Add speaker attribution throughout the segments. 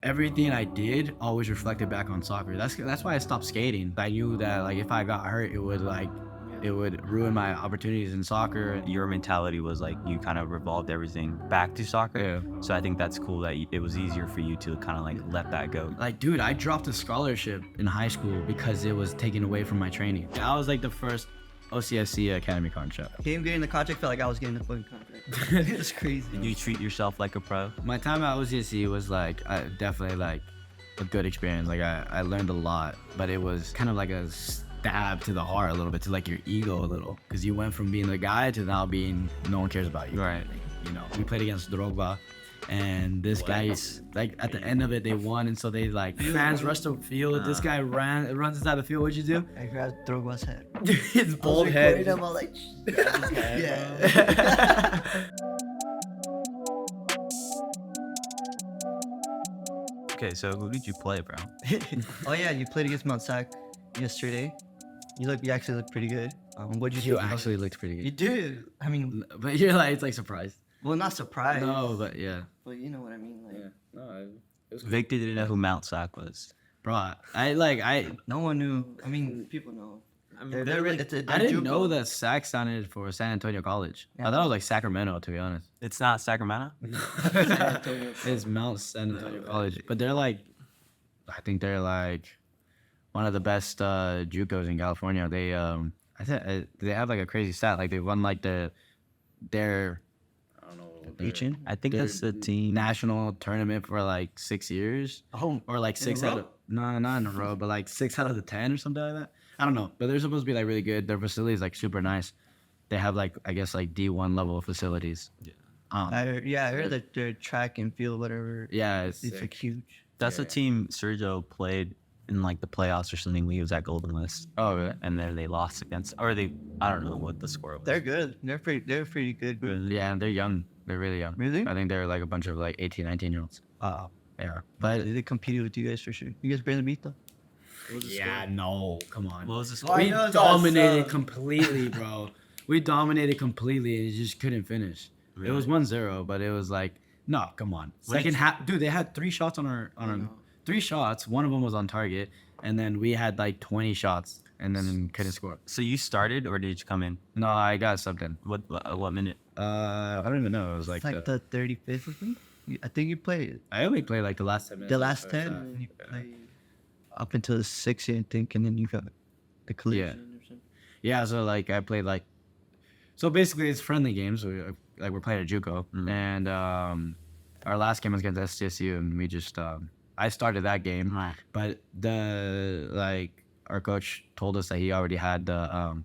Speaker 1: Everything I did always reflected back on soccer. That's why I stopped skating. I knew that like if I got hurt, it would ruin my opportunities in soccer.
Speaker 2: Your mentality was like you kind of revolved everything back to soccer.
Speaker 1: Yeah.
Speaker 2: So I think that's cool that it was easier for you to kind of like let that go.
Speaker 1: Like, dude, I dropped a scholarship in high school because it was taken away from my training. I was like the first OCSC Academy contract.
Speaker 3: Him getting the contract felt like I was getting the fucking contract. It's crazy.
Speaker 2: Did you treat yourself like a pro?
Speaker 1: My time at OCSC was like definitely like a good experience. Like I learned a lot, but it was kind of like a stab to the heart a little bit, to like your ego a little, because you went from being the guy to now being no one cares about you.
Speaker 2: Right.
Speaker 1: You know, we played against Drogba, and this guy's like at the end of it they won, and so they like fans rushed the field. This guy runs inside the field. What'd you do?
Speaker 3: I grabbed Drogba's head.
Speaker 1: His bald head.
Speaker 3: I was like, yeah.
Speaker 2: Okay, so who did you play, bro?
Speaker 3: Oh yeah, you played against Mount Sac yesterday. You actually looked pretty good. What'd you
Speaker 1: You
Speaker 3: think?
Speaker 1: actually looked pretty
Speaker 3: You
Speaker 1: good.
Speaker 3: did. I mean,
Speaker 1: But you're like, it's like surprised.
Speaker 3: well, not surprised.
Speaker 1: No, but yeah.
Speaker 3: But you know what I mean. Like,
Speaker 1: No, it was
Speaker 2: Victor didn't know who Mount Sac was.
Speaker 1: bro. I
Speaker 3: no one knew. I mean, people know. They're
Speaker 1: I didn't know that Sac sounded for San Antonio College. I thought it was like Sacramento, to be honest.
Speaker 2: It's not Sacramento?
Speaker 1: It's Mount San Antonio College, but they're like, I think they're like one of the best JUCOs in California. They I think they have like a crazy stat. Like they won like their I don't know
Speaker 3: Teaching?
Speaker 2: I think
Speaker 1: their
Speaker 2: that's the team.
Speaker 1: national tournament for like 6 years.
Speaker 3: Oh,
Speaker 1: Or like six
Speaker 3: a
Speaker 1: out
Speaker 3: row?
Speaker 1: of no, not in a row, but like 6 out of the 10 or something like that. I don't know, but they're supposed to be like really good. Their facility is like super nice. They have like I guess like D1 level facilities.
Speaker 2: Yeah.
Speaker 3: I heard that their track and field, whatever,
Speaker 1: Yeah, it's
Speaker 3: it's like huge.
Speaker 2: That's the team Sergio played in like the playoffs or something when he was at Golden West.
Speaker 1: oh really?
Speaker 2: And then they lost against, or they, I don't know what the score was.
Speaker 3: They're good. They're pretty good.
Speaker 1: Yeah, and they're young. They're really young.
Speaker 3: Really?
Speaker 1: I think they're like a bunch of like 18, 19-year-olds. Yeah. But
Speaker 3: They competed with you guys for sure. You guys barely beat them.
Speaker 1: yeah, no, come on.
Speaker 2: What was the
Speaker 3: Why
Speaker 2: score?
Speaker 1: We
Speaker 3: not?
Speaker 1: dominated completely, bro. We dominated completely and it just couldn't finish. It was 1-0, but it was like, no, come on. Second half, dude, they had 3 shots on our 3 shots. One of them was on target, and then we had like 20 shots and then couldn't score.
Speaker 2: So you started or did you come in?
Speaker 1: No, I got subbed in.
Speaker 2: What minute?
Speaker 1: I don't even know. It was like,
Speaker 3: It's like the 35th or something. I think you played
Speaker 1: I only played like the last 10 minutes.
Speaker 3: the last 10. And you played up until the 60th, I think, and then you got the collision or something.
Speaker 1: Yeah, so like I played like, so basically it's friendly games. Like we're playing at JUCO, and our last game was against SCSU, and we just I started that game,
Speaker 2: Right.
Speaker 1: but our coach told us that he already had the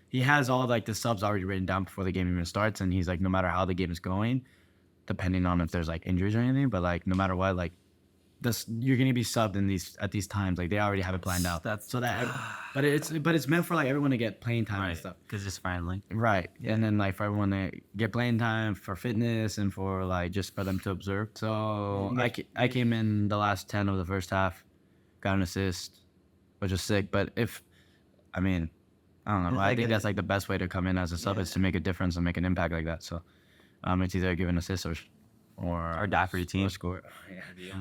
Speaker 1: he has all like the subs already written down before the game even starts, and he's like, no matter how the game is going, depending on if there's like injuries or anything, but like no matter what, like this you're gonna be subbed in at these times. Like they already have it planned out.
Speaker 2: That's-
Speaker 1: So that, but it's meant for like everyone to get playing time and
Speaker 2: Right.
Speaker 1: stuff.
Speaker 2: Because it's friendly.
Speaker 1: Right. And then like for everyone to get playing time for fitness and for like just for them to observe. So I came in the last 10 of the first half, got an assist, which was sick. But I don't know. I think that's like the best way to come in as a sub is to make a difference and make an impact like that. So it's either give an assist or
Speaker 2: die for your team.
Speaker 1: or score.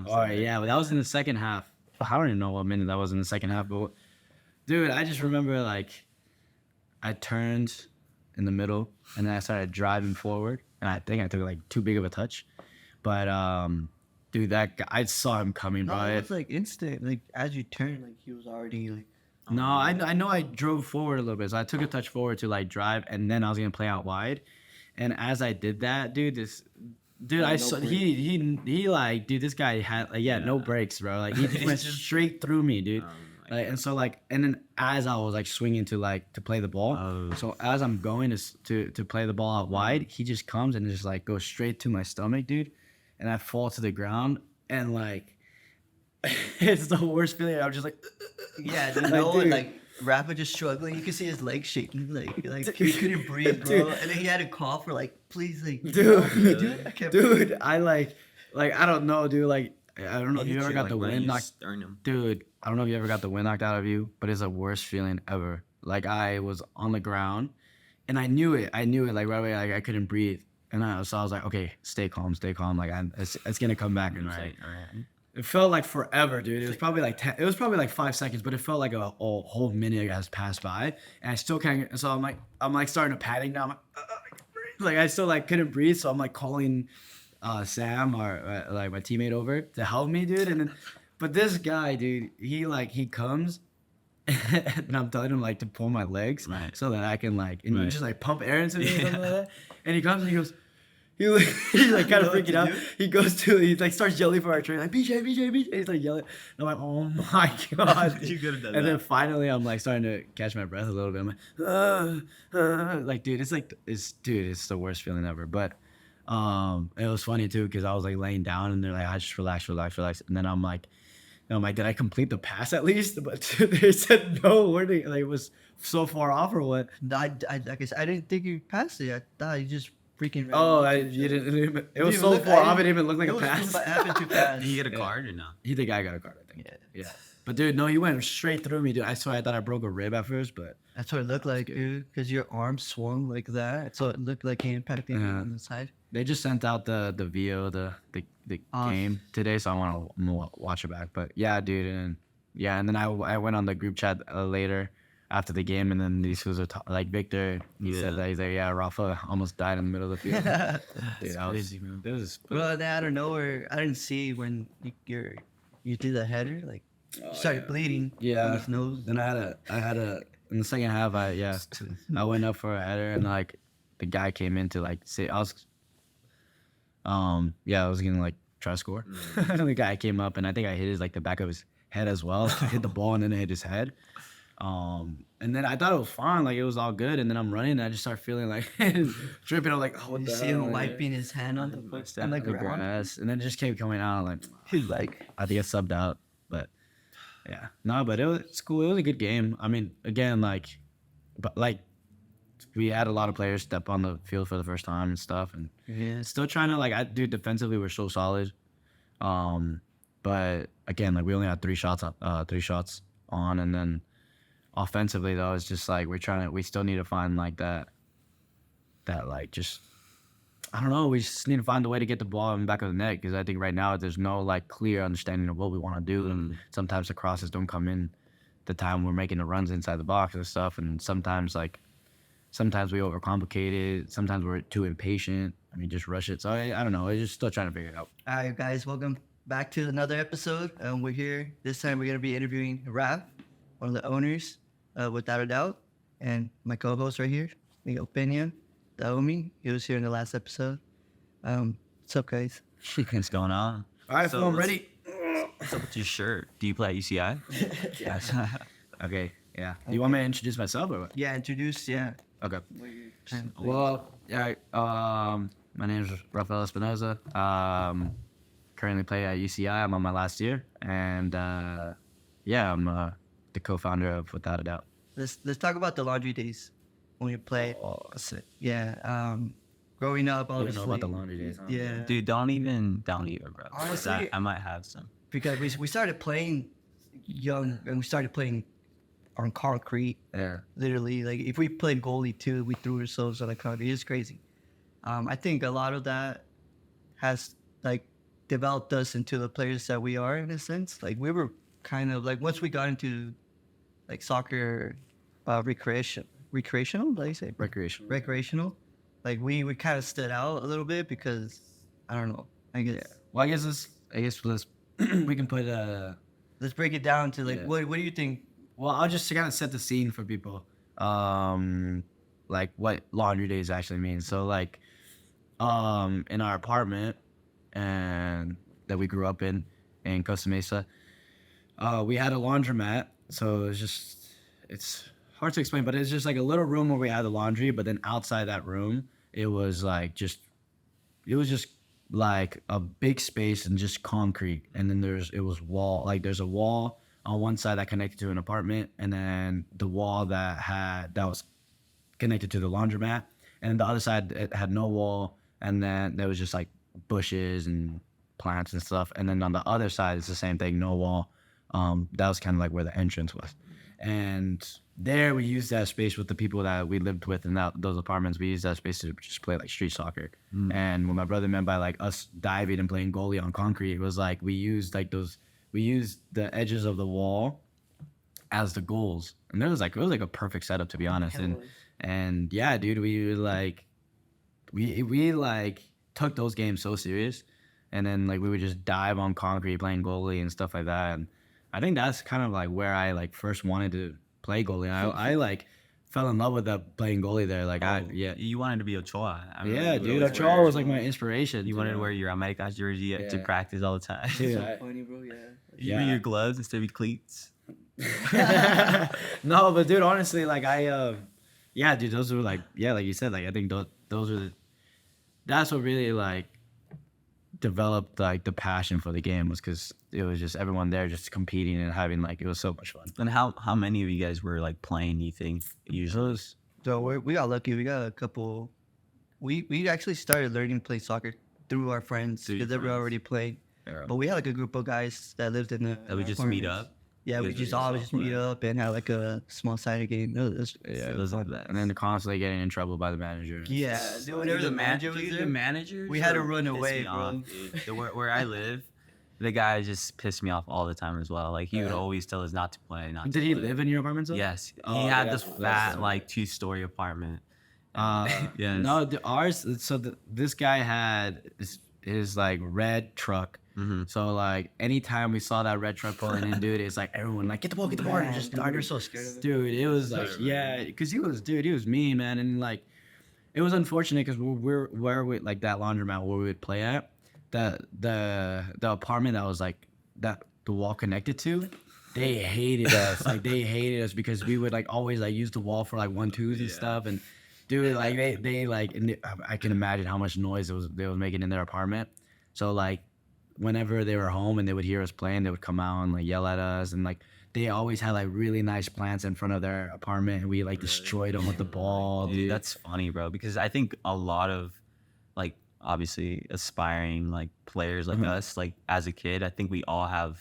Speaker 1: Oh yeah, but that was in the second half. I don't even know what minute that was in the second half, but dude, I just remember like I turned in the middle and then I started driving forward, and I think I took like too big of a touch. But dude, that guy, I saw him coming, bro.
Speaker 3: No, it was like instant. Like as you turn, like he was already like.
Speaker 1: No, I know I drove forward a little bit, so I took a touch forward to like drive, and then I was gonna play out wide. And as I did that, dude, I saw he like, dude, this guy had like no brakes, bro. Like he went straight through me, dude. Like, and so like, and then as I was like swinging to play the ball, so as I'm going to play the ball out wide, he just comes and just like goes straight to my stomach, dude, and I fall to the ground, and like it's the worst feeling. I'm just like,
Speaker 3: Yeah,
Speaker 1: Like,
Speaker 3: no one
Speaker 1: dude.
Speaker 3: like Rafa just struggling. You could see his legs shaking, like he couldn't breathe, bro.
Speaker 1: Dude.
Speaker 3: And then he had to call for like, please, like,
Speaker 1: Dude.
Speaker 3: can you do it? I can't breathe.
Speaker 1: dude, I like I don't know, dude. Like I don't know if you ever got the wind knocked.
Speaker 2: Sternum.
Speaker 1: Dude, I don't know if you ever got the wind knocked out of you, but it's the worst feeling ever. Like I was on the ground, and I knew it like right away. Like I couldn't breathe, and so I was like, okay, stay calm. Like it's gonna come back. And
Speaker 2: Right.
Speaker 1: It felt like forever, dude. It was probably like 10, it was probably like 5 seconds, but it felt like a whole minute has passed by, and I still can't. So I'm like starting to panic now. I'm like I still like couldn't breathe, so I'm like calling Sam or like my teammate over to help me, dude. And then, but this guy, dude, he comes. And I'm telling him like to pull my legs so that I can like and he just like pump air into me or something like that. And he comes and he goes, he's like kind of freaking out. He like starts yelling for our trainer like BJ. He's like yelling. And I'm like, oh my god.
Speaker 2: You could have done
Speaker 1: and
Speaker 2: that.
Speaker 1: then finally I'm like starting to catch my breath a little bit. I'm like, like dude, it's the worst feeling ever. But it was funny too because I was like laying down and they're like, I just relax. And then I'm like, did I complete the pass at least? But they said no. Like it was so far off or what?
Speaker 3: Like I said, I didn't think you passed it. I thought you just freaking.
Speaker 1: You didn't. It was so far off. It didn't even look like a pass.
Speaker 3: It happened too fast.
Speaker 2: Did you get a card or no?
Speaker 1: He think I got a card, I think.
Speaker 3: Yeah.
Speaker 1: Yeah. But dude, no, he went straight through me, dude. I swear I thought I broke a rib at first, but
Speaker 3: That's what it looked like, dude. Because your arm swung like that, so it looked like he impacted you on the side.
Speaker 1: they just sent out the VO, the game today, so I want to watch it back. But yeah, dude, and then I went on the group chat later after the game, and then these fools are like Victor. He said that he's like, yeah, Rafa almost died in the middle of the field. Dude, that was crazy, man.
Speaker 3: Well, then out of nowhere, I didn't see when you did the header, like started bleeding.
Speaker 1: Yeah.
Speaker 3: On his nose.
Speaker 1: Then I had a in the second half. I went up for a header, and like the guy came in to like say I was gonna like try to score. And the guy came up, and I think I hit his like the back of his head as well. Hit the ball and then it hit his head. And then I thought it was fine, like it was all good. And then I'm running, and I just start feeling like dripping. I'm like, oh, what
Speaker 3: You
Speaker 1: the
Speaker 3: see
Speaker 1: hell?
Speaker 3: him wiping his hand on the footstep, like around.
Speaker 1: Grass, and then it just kept coming out. Like,
Speaker 3: He's like,
Speaker 1: I think I subbed out, but yeah, no, but it's cool. It was a good game. I mean, again, we had a lot of players step on the field for the first time and stuff, and
Speaker 3: yeah,
Speaker 1: still trying to defensively we're so solid. But again, like we only had three shots on, and then offensively though, it's just like we still need to find like that like just. I don't know. We just need to find a way to get the ball in the back of the net because I think right now there's no like clear understanding of what we want to do, and sometimes the crosses don't come in the time we're making the runs inside the box and stuff, and sometimes we overcomplicate it. Sometimes we're too impatient. I mean, just rush it. So I don't know. I'm just still trying to figure it out.
Speaker 3: all right, guys, welcome back to another episode. We're here. This time we're gonna be interviewing Raf, one of the owners, without a doubt, and my co-host right here, Miguel Pena, the homie. He was here in the last episode. What's up, guys?
Speaker 2: What's going on?
Speaker 1: All right, so I'm ready.
Speaker 2: What's up with your shirt? Do you play at UCI?
Speaker 1: Yes. Okay. Yeah. Do you want me to introduce myself or what?
Speaker 3: Yeah, introduce. Yeah.
Speaker 1: Okay. Well, yeah. My name is Rafael Espinoza. Currently play at UCI. I'm on my last year, and I'm the co-founder of Without a Doubt.
Speaker 3: Let's talk about the laundry days when you play.
Speaker 1: Oh, sick.
Speaker 3: Yeah. Growing up,
Speaker 1: You
Speaker 3: obviously.
Speaker 1: know about the laundry days, huh?
Speaker 3: Yeah.
Speaker 2: Dude, don't even, bro.
Speaker 3: Honestly-
Speaker 2: I might have some.
Speaker 3: Because we started playing young and we started playing on concrete.
Speaker 1: Yeah.
Speaker 3: Literally, like if we played goalie too, we threw ourselves on the concrete. It's crazy. I think a lot of that has like developed us into the players that we are in a sense. Like we were kind of like once we got into like soccer, recreational. Did I say
Speaker 1: Recreation.
Speaker 3: recreational? Like we kind of stood out a little bit because I don't know. I guess.
Speaker 1: Yeah. Well, I guess let's we can put
Speaker 3: Let's break it down to like
Speaker 1: Yeah.
Speaker 3: what do you think?
Speaker 1: Well, I'll just kind of set the scene for people. Like what laundry days actually mean. So like, in our apartment and that we grew up in Costa Mesa, we had a laundromat. So it's hard to explain, but it's just like a little room where we had the laundry. But then outside that room, it was just like a big space and just concrete. And then there's a wall on one side that connected to an apartment, and then the wall that was connected to the laundromat, and the other side it had no wall, and then there was just like bushes and plants and stuff, and then on the other side it's the same thing, no wall. That was kind of like where the entrance was, And there we used that space with the people that we lived with in those apartments. We used that space to just play like street soccer. And what my brother meant by like us diving and playing goalie on concrete, it was like we used the edges of the wall as the goals. And it was like a perfect setup, to be honest. And yeah, dude, we took those games so serious. And then like we would just dive on concrete playing goalie and stuff like that. And I think that's kind of like where I like first wanted to play goalie. I like fell in love with that playing goalie there. Like
Speaker 2: you wanted to be Ochoa.
Speaker 1: Yeah, dude, Ochoa was like my inspiration.
Speaker 2: You wanted to wear your America's jersey to practice all the time.
Speaker 1: Dude,
Speaker 3: So funny, bro. Yeah.
Speaker 2: You wear your gloves instead of cleats.
Speaker 1: No, but dude, honestly, like yeah, dude, those were like, yeah, like you said, like I think those are that's what really like developed like the passion for the game, was because it was just everyone there just competing and having like, it was so much fun.
Speaker 2: And how many of you guys were like playing, you think, usually?
Speaker 3: So we got lucky. We got a couple. We actually started learning to play soccer through our friends because they were already playing.
Speaker 1: Yeah.
Speaker 3: But we had like a group of guys that lived in the.
Speaker 2: That we just meet up?
Speaker 3: Yeah, we just always just meet up and have like a small sided game.
Speaker 2: It was like that.
Speaker 1: And then constantly getting in trouble by the manager.
Speaker 3: Yeah, whenever the manager was there,
Speaker 2: the managers,
Speaker 3: we had to
Speaker 2: would
Speaker 3: run
Speaker 2: piss
Speaker 3: away,
Speaker 2: me
Speaker 3: bro.
Speaker 2: off, dude. Where I live, the guy just pissed me off all the time as well. Like he would always tell us not to play.
Speaker 1: Did he live in your apartment? Though?
Speaker 2: Yes,
Speaker 1: Oh,
Speaker 2: he had
Speaker 1: yeah,
Speaker 2: this
Speaker 1: that's
Speaker 2: fat like 2-story apartment.
Speaker 1: Yes. No, ours. So this guy had his like red truck.
Speaker 2: Mm-hmm.
Speaker 1: So like anytime we saw that red truck pulling in, dude, it's like everyone like get the ball, and just
Speaker 3: Dude, we were so scared of it.
Speaker 1: Dude, it was like because he was mean, man, and like it was unfortunate because we're where we like that laundromat where we would play at, the apartment that was like that the wall connected to, they hated us. Like they hated us because we would like always like use the wall for like 1-2s and stuff. And dude, like they like, and I can imagine how much noise they was making in their apartment. So like whenever they were home and they would hear us playing, they would come out and like yell at us. And like they always had like really nice plants in front of their apartment, and we like destroyed them with the ball.
Speaker 2: Dude,
Speaker 1: Dude,
Speaker 2: that's funny, bro, because I think a lot of like obviously aspiring like players like us, like as a kid, I think we all have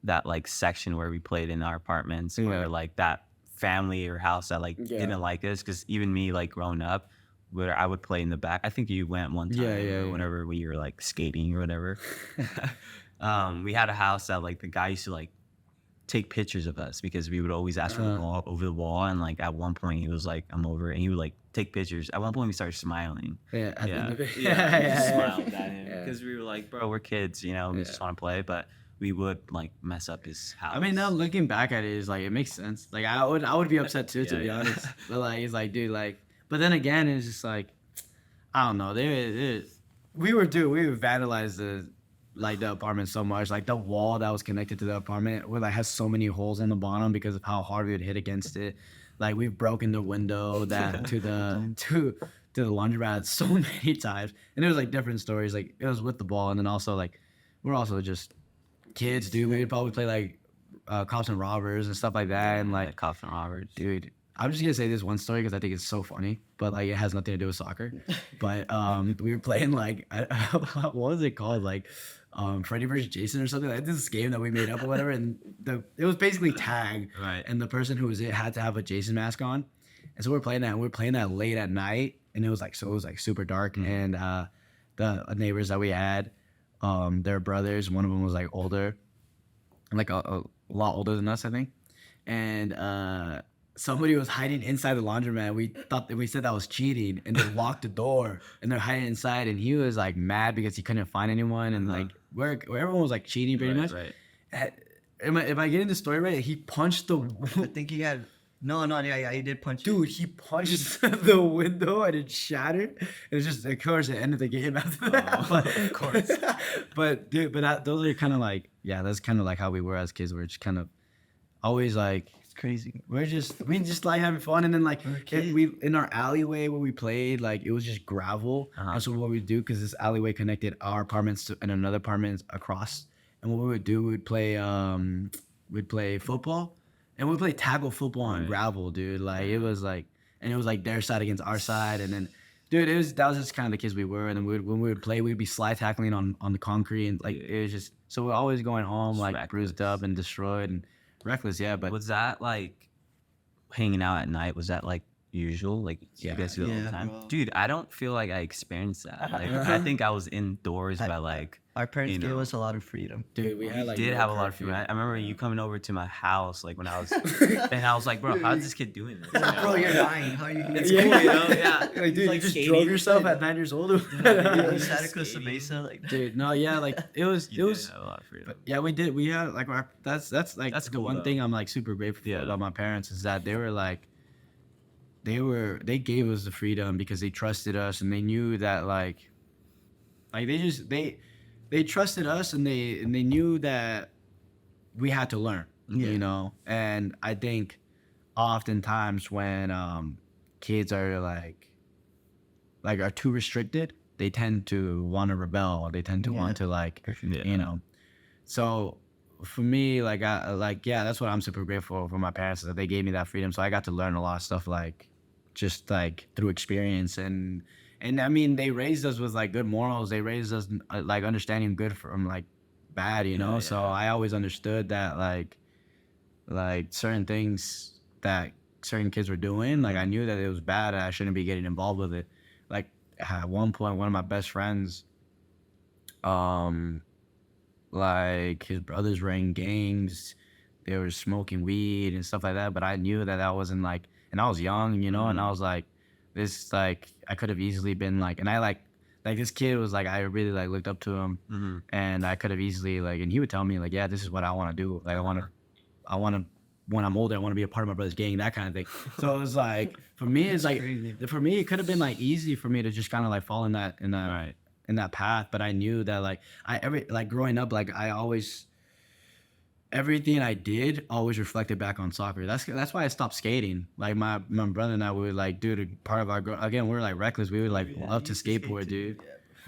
Speaker 2: that like section where we played in our apartments,
Speaker 1: Yeah.
Speaker 2: or like that family or house that like
Speaker 1: Yeah.
Speaker 2: didn't like us. Because even me, like growing up, where I would play in the back. I think you went one time,
Speaker 1: Yeah.
Speaker 2: whenever we were like skating or whatever. We had a house that like the guy used to like take pictures of us because we would always ask for the ball over the wall. And like at one point he was like, I'm over it. And he would like take pictures. At one point we started smiling.
Speaker 1: yeah, at the end of it.
Speaker 2: We
Speaker 1: Yeah.
Speaker 2: just smiled at him
Speaker 1: Yeah.
Speaker 2: because we were like, bro, we're kids, you know, we just want to play. But we would like mess up his house.
Speaker 1: I mean, now looking back at it, is like it makes sense. Like I would be upset too, to be honest. But like it's like, dude, like. But then again, it's just like, I don't know. We would vandalize the apartment so much. Like the wall that was connected to the apartment would like has so many holes in the bottom because of how hard we would hit against it. Like we've broken the window that to the laundromat so many times, and it was like different stories. Like it was with the ball, and then also like we're also just kids, dude. We would probably play like cops and robbers and stuff like that, and like
Speaker 2: Cops and Roberts.
Speaker 1: dude. I'm just gonna say this one story because I think it's so funny, but like it has nothing to do with soccer. But we were playing like what was it called, like Freddy vs. Jason or something, like this game that we made up or whatever, and it was basically tag,
Speaker 2: Right.
Speaker 1: and the person who was it had to have a Jason mask on, and so we were playing that late at night, and it was like super dark, and the neighbors that we had, their brothers, one of them was like older, like a lot older than us, I think, and somebody was hiding inside the laundromat. We said that was cheating, and they locked the door, and they're hiding inside. And he was like mad because he couldn't find anyone, and like where everyone was like cheating pretty much.
Speaker 2: Right.
Speaker 1: Am I getting the story right? He punched the.
Speaker 3: I think he had. No, yeah, he did punch.
Speaker 1: Dude, he punched the window and it shattered. It was just, of course, it ended the game after that. But,
Speaker 3: of course.
Speaker 1: but dude, those are kind of like, yeah, that's kind of like how we were as kids. We're just kind of always like,
Speaker 3: It's crazy.
Speaker 1: we just like having fun, and then like
Speaker 3: Okay.
Speaker 1: we in our alleyway where we played, like it was just gravel. And so what we do, because this alleyway connected our apartments to, and another apartment across, and what we would do, we'd play football, and we'd play tackle football on gravel, dude. Like it was like, and it was like their side against our side, and then. Dude, that was just kind of the kids we were, and then when we would play, we'd be slide tackling on the concrete, and like it was just, so we're always going home like
Speaker 2: Reckless.
Speaker 1: bruised up and destroyed and reckless, yeah. But
Speaker 2: Was that like hanging out at night, was that like usual? Like you
Speaker 1: Yeah.
Speaker 2: guys do it all
Speaker 3: Yeah,
Speaker 2: the time?
Speaker 3: bro.
Speaker 2: Dude, I don't feel like I experienced that. Like I think I was indoors by like,
Speaker 3: Our parents
Speaker 2: you
Speaker 3: gave
Speaker 2: know.
Speaker 3: us a lot of freedom.
Speaker 1: Dude, we had
Speaker 2: We
Speaker 1: like
Speaker 2: did
Speaker 1: no
Speaker 2: have a lot of
Speaker 1: curfew.
Speaker 2: freedom. I remember you coming over to my house like when I was, and I was like, bro, how's this kid doing this? You know?
Speaker 3: Bro, you're dying. How are you
Speaker 2: It's
Speaker 3: here?
Speaker 2: cool, you know? Yeah.
Speaker 1: Like, dude,
Speaker 2: Like
Speaker 1: you just
Speaker 2: skating.
Speaker 1: drove yourself at 9 years old.
Speaker 3: You
Speaker 2: Yeah.
Speaker 3: had to go to
Speaker 2: Skating.
Speaker 3: Mesa, like
Speaker 1: Dude, no, yeah, like it was,
Speaker 2: You
Speaker 1: it
Speaker 2: did
Speaker 1: was.
Speaker 2: have a lot of freedom.
Speaker 1: But yeah, we did. We had like that's like
Speaker 2: That's
Speaker 1: the
Speaker 2: cool,
Speaker 1: one
Speaker 2: though.
Speaker 1: thing I'm like super grateful for
Speaker 2: Yeah.
Speaker 1: about my parents is that they were like, they gave us the freedom because they trusted us and they knew that like they trusted us and they knew that we had to learn,
Speaker 3: Yeah.
Speaker 1: you know. And I think oftentimes when kids are like are too restricted, they tend to want to rebel. They tend to
Speaker 3: Yeah.
Speaker 1: want to like
Speaker 2: Yeah.
Speaker 1: you know. So for me, like yeah, that's what I'm super grateful for my parents, that they gave me that freedom. So I got to learn a lot of stuff like just like through experience and I mean they raised us with like good morals. They raised us like understanding good from like bad, you know.
Speaker 2: Yeah,
Speaker 1: So
Speaker 2: yeah.
Speaker 1: I always understood that like certain things that certain kids were doing, like I knew that it was bad and I shouldn't be getting involved with it. Like at one point, one of my best friends, like his brothers were in gangs, they were smoking weed and stuff like that, but I knew that that wasn't like, and I was young, you know, and I was like, this like I could have easily been like, and I like this kid was like, I really like looked up to him, and I could have easily like, and he would tell me like, yeah, this is what I want to do, like I want to when I'm older, I want to be a part of my brother's gang, that kind of thing. So it was like for me, it's like
Speaker 3: crazy.
Speaker 1: for me, it could have been like easy for me to just kind of like fall in that
Speaker 2: Right.
Speaker 1: in that path, but I knew that like like growing up, like I always everything I did always reflected back on soccer. That's why I stopped skating. Like my brother and I would like, dude, part of our again we were like reckless. We would like love to skateboard, dude.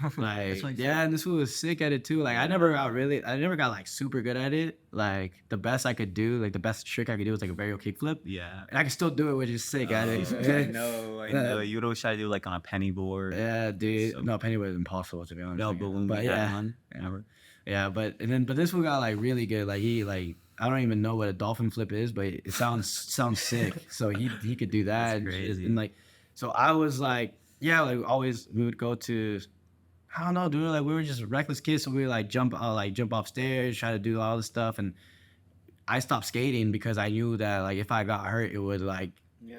Speaker 1: Like
Speaker 3: what I
Speaker 1: yeah, and this fool was sick at it too. Like I never got like super good at it. Like the best I could do, like the best trick I could do was like a varial kickflip.
Speaker 2: Yeah.
Speaker 1: And I can still do it, which is sick at it.
Speaker 2: I know. You would always try to do like on a penny board.
Speaker 1: Yeah, dude.
Speaker 2: So-
Speaker 1: No, penny was impossible to be honest.
Speaker 2: No,
Speaker 1: Like,
Speaker 2: but when
Speaker 1: but
Speaker 2: we had
Speaker 1: yeah.
Speaker 2: one, remember?
Speaker 1: Yeah, but this one got like really good. Like he like I don't even know what a dolphin flip is, but it sounds sick. So he could do that.
Speaker 2: That's
Speaker 1: and,
Speaker 2: crazy.
Speaker 1: and like, so I was like, yeah, like always we would go to, I don't know, dude. Like we were just reckless kids, so we would like jump off stairs, try to do all this stuff, and I stopped skating because I knew that like if I got hurt, it would like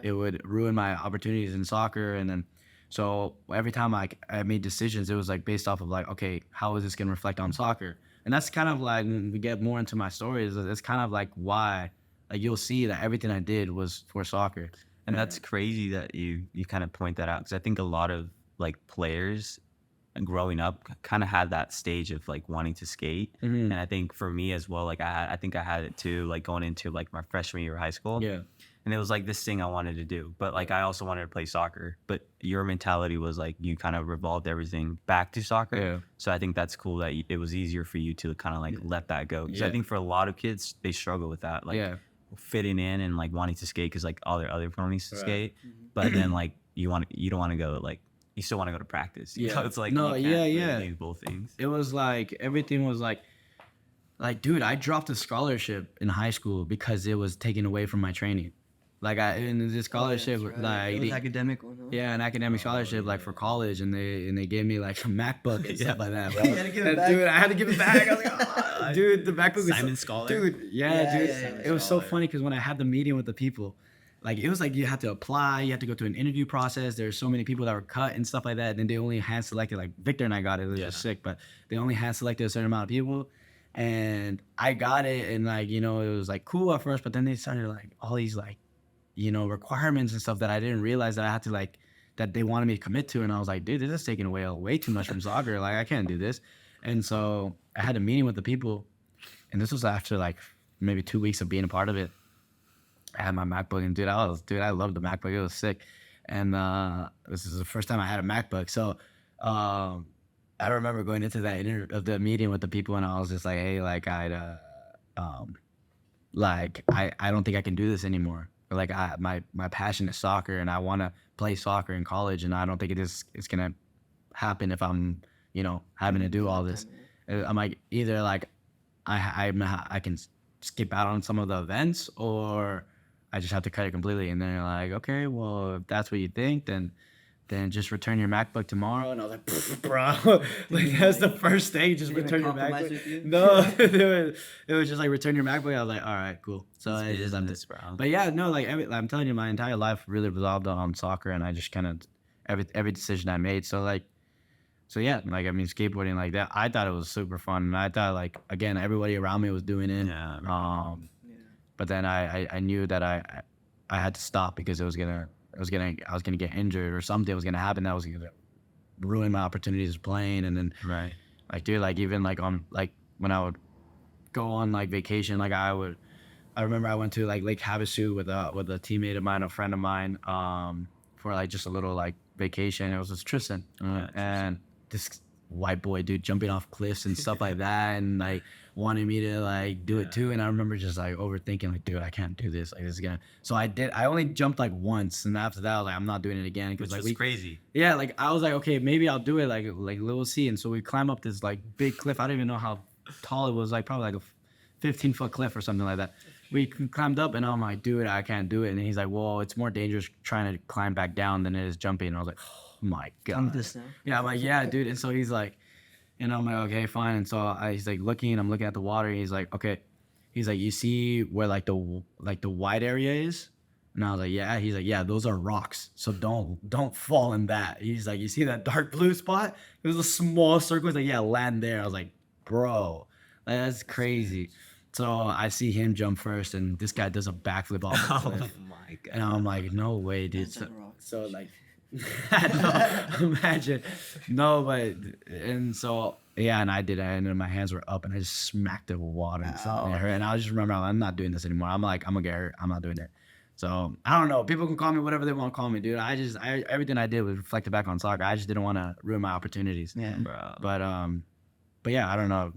Speaker 1: it would ruin my opportunities in soccer, and then. So every time I made decisions, it was like based off of like, okay, how is this gonna reflect on soccer? And that's kind of like when we get more into my stories. It's kind of like why, like you'll see that everything I did was for soccer.
Speaker 2: And that's crazy that you kind of point that out, because I think a lot of like players growing up kind of had that stage of like wanting to skate. And I think for me as well, like I think I had it too, like going into like my freshman year of high school.
Speaker 1: Yeah.
Speaker 2: And it was like this thing I wanted to do, but like I also wanted to play soccer. But your mentality was like you kind of revolved everything back to soccer.
Speaker 1: Yeah.
Speaker 2: So I think that's cool that it was easier for you to kind of like let that go. Because I
Speaker 1: Yeah.
Speaker 2: think for a lot of kids, they struggle with that, like
Speaker 1: Yeah.
Speaker 2: fitting in and like wanting to skate because like all their other cronies to
Speaker 1: Right.
Speaker 2: skate. But then like you don't want to go, like you still want to go to practice. You
Speaker 1: Yeah.
Speaker 2: know, it's like
Speaker 1: No,
Speaker 2: you can't
Speaker 1: yeah,
Speaker 2: really
Speaker 1: yeah.
Speaker 2: do both things.
Speaker 1: It was like everything was like, dude, I dropped a scholarship in high school because it was taken away from my training. Like in this scholarship,
Speaker 3: It was
Speaker 1: like
Speaker 3: academic one, huh?
Speaker 1: yeah, an academic scholarship like for college, and they gave me like a MacBook and stuff like that. Bro.
Speaker 3: You had to give it
Speaker 1: And,
Speaker 3: back?
Speaker 1: dude. I had to give it back. I was like, oh, dude, the MacBook was
Speaker 2: Simon Scholar?
Speaker 1: Dude, yeah,
Speaker 3: Yeah,
Speaker 1: dude.
Speaker 3: yeah,
Speaker 1: It was so
Speaker 2: Scholar.
Speaker 1: funny because when I had the meeting with the people, like it was like you had to apply, you had to go through an interview process. There's so many people that were cut and stuff like that. And then they only hand selected, like Victor and I got it. It was just sick, but they only hand selected a certain amount of people. And I got it, and like it was like cool at first, but then they started like all these like requirements and stuff that I didn't realize that I had to like that they wanted me to commit to, and I was like, dude, this is taking away way too much from soccer. Like I can't do this. And so I had a meeting with the people, and this was after like maybe 2 weeks of being a part of it. I had my MacBook, and I loved the MacBook. It was sick, and this is the first time I had a MacBook. So I remember going into the meeting with the people, and I was just like, hey, like I don't think I can do this anymore. Like my passion is soccer, and I want to play soccer in college, and I don't think it's gonna happen if I'm having to do all this. I'm like either like I can skip out on some of the events, or I just have to cut it completely. And then they're like, okay, well, if that's what you think, then just return your MacBook tomorrow. And I was like, bro, like that's the first thing. Just
Speaker 3: Didn't
Speaker 1: return
Speaker 3: even
Speaker 1: your
Speaker 3: compromise
Speaker 1: MacBook.
Speaker 3: with you?
Speaker 1: No, it was just like return your MacBook. I was like, all right, cool. So I just left it.
Speaker 2: bro.
Speaker 1: But yeah, no, like I'm telling you, my entire life really revolved on soccer, and I just kind of every decision I made. So like, so yeah, like I mean, skateboarding like that, I thought it was super fun, and I thought like again, everybody around me was doing it.
Speaker 2: Yeah.
Speaker 1: But then I knew that I had to stop because I was gonna get injured or something was gonna happen that was gonna ruin my opportunities of playing. And then
Speaker 2: Right.
Speaker 1: like dude, like even like on like when I would go on like vacation, like I remember I went to like Lake Havasu with a teammate of mine, a friend of mine, for like just a little like vacation. It was just Tristan, and this white boy dude jumping off cliffs and stuff like that, and like wanting me to like do it too. And I remember just like overthinking, like, dude, I can't do this. Like this is gonna. So I did. I only jumped like once, and after that, I was like, I'm not doing it again
Speaker 2: Which
Speaker 1: because like
Speaker 2: was crazy.
Speaker 1: yeah, like I was like, okay, maybe I'll do it like we'll see. And so we climb up this like big cliff. I don't even know how tall it was, like probably like a 15-foot cliff or something like that. We climbed up, and I'm like, dude, I can't do it. And he's like, well, it's more dangerous trying to climb back down than it is jumping. And I was like, oh my god. Yeah, I'm like, yeah, dude. And so he's like, and I'm like, okay, fine. And so he's like looking. I'm looking at the water. And he's like, okay. He's like, you see where like the wide area is? And I was like, yeah. He's like, yeah, those are rocks. So don't fall in that. He's like, you see that dark blue spot? It was a small circle. He's like, yeah, land there. I was like, bro, that's crazy. So I see him jump first, and this guy does a backflip off the cliff.
Speaker 2: Oh my god.
Speaker 1: And I'm like, no way, dude. So like, no, imagine. No, but, and so, yeah, and I did it, and then my hands were up, and I just smacked it with water, and something hurt. And I just remember, I'm not doing this anymore. I'm like, I'm gonna get hurt. I'm not doing it. So, I don't know. People can call me whatever they want to call me, dude. Everything I did was reflected back on soccer. I just didn't want to ruin my opportunities.
Speaker 3: Yeah.
Speaker 2: Bro.
Speaker 1: But yeah, I don't know.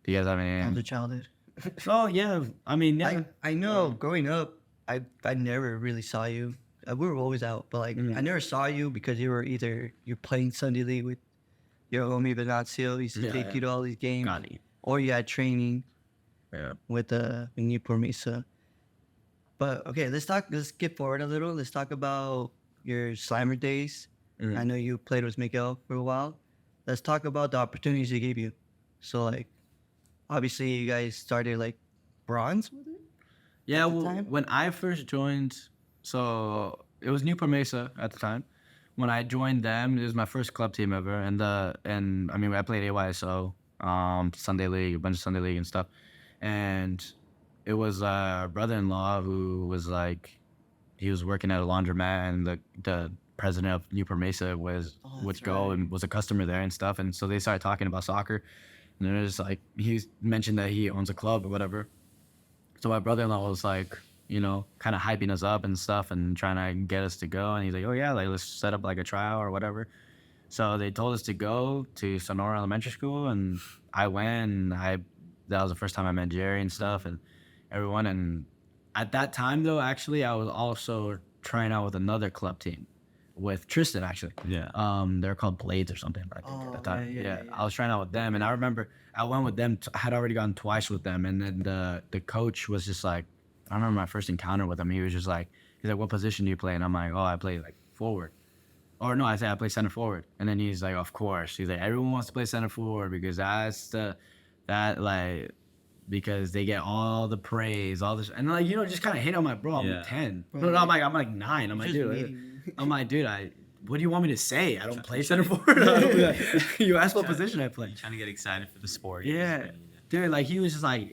Speaker 1: Do you guys have any?
Speaker 3: From the childhood.
Speaker 1: Oh yeah, I mean, yeah.
Speaker 3: I know. Growing up, I never really saw you. We were always out, but like I never saw you because you were either you're playing Sunday league with your homie Venancio. He used to take you to all these games, or you had training.
Speaker 1: Yeah.
Speaker 3: With Newport Mesa. But okay, let's skip forward a little. Let's talk about your Slammer days. I know you played with Miguel for a while. Let's talk about the opportunities he gave you. So like, obviously you guys started like bronze with it?
Speaker 1: Yeah, well, when I first joined, so it was Newport Mesa at the time. When I joined them, it was my first club team ever, and I mean I played AYSO, Sunday League, a bunch of Sunday League and stuff, and it was a brother-in-law who was like, he was working at a laundromat, and the president of Newport Mesa would go and was a customer there and stuff, and so they started talking about soccer, and it was like he mentioned that he owns a club or whatever. So my brother-in-law was like, you know, kind of hyping us up and stuff and trying to get us to go. And he's like, oh yeah, like let's set up like a trial or whatever. So they told us to go to Sonora Elementary School, and I went, and that was the first time I met Jerry and stuff and everyone. And at that time though, actually, I was also trying out with another club team with Tristan actually.
Speaker 2: Yeah.
Speaker 1: They're called Blades or something, I think at that time. Yeah. I was trying out with them, and I remember I went with them. I had already gone twice with them, and then the coach was just like, I remember my first encounter with him. He was just like, he's like, what position do you play? And I'm like, oh, I play like forward. Or no, I say I play center forward. And then he's like, of course. He's like, everyone wants to play center forward because because they get all the praise, all this, and like, you know, just kind of hit on my bro. I'm 10. No, I'm like 9. I'm like, dude, what do you want me to say? I don't play center forward. You asked what position I play.
Speaker 2: Trying to get excited for the sport.
Speaker 1: Yeah. Dude, like he was just like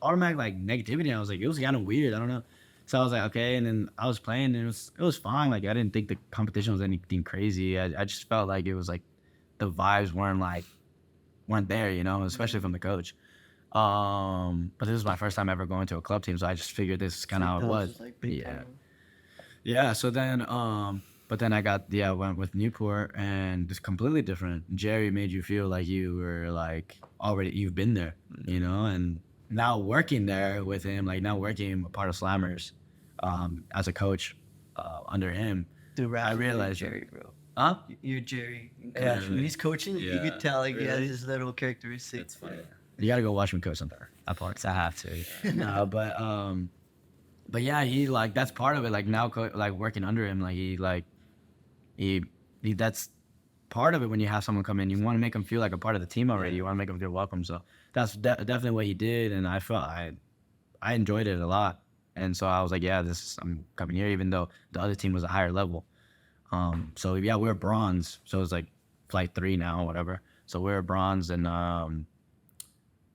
Speaker 1: automatic like negativity. I was like, it was kind of weird. I don't know. So I was like, okay. And then I was playing, and it was fine. Like I didn't think the competition was anything crazy. I just felt like it was like the vibes weren't there, you know, especially from the coach. But this was my first time ever going to a club team, so I just figured this is kind of how it was. Yeah. So then, but then I went with Newport, and it's completely different. Jerry made you feel like you were like you've been there, you know, and now working there with him, like now working a part of Slammers, as a coach, under him.
Speaker 3: Dude,
Speaker 1: I realized
Speaker 3: Jerry, bro.
Speaker 1: Huh?
Speaker 3: You're Jerry.
Speaker 1: Yeah.
Speaker 3: When he's coaching, you could tell like he has his little characteristics.
Speaker 2: That's funny.
Speaker 1: You gotta go watch him coach sometime.
Speaker 2: That parts I have to.
Speaker 1: No, but but yeah, he like that's part of it. Like now, like working under him, like he that's part of it. When you have someone come in, you want to make them feel like a part of the team already. You want to make them feel welcome. So that's definitely what he did, and I felt I enjoyed it a lot. And so I was like, yeah, I'm coming here, even though the other team was a higher level. So yeah, we're bronze. So it's like flight 3 now, whatever. So we're bronze, and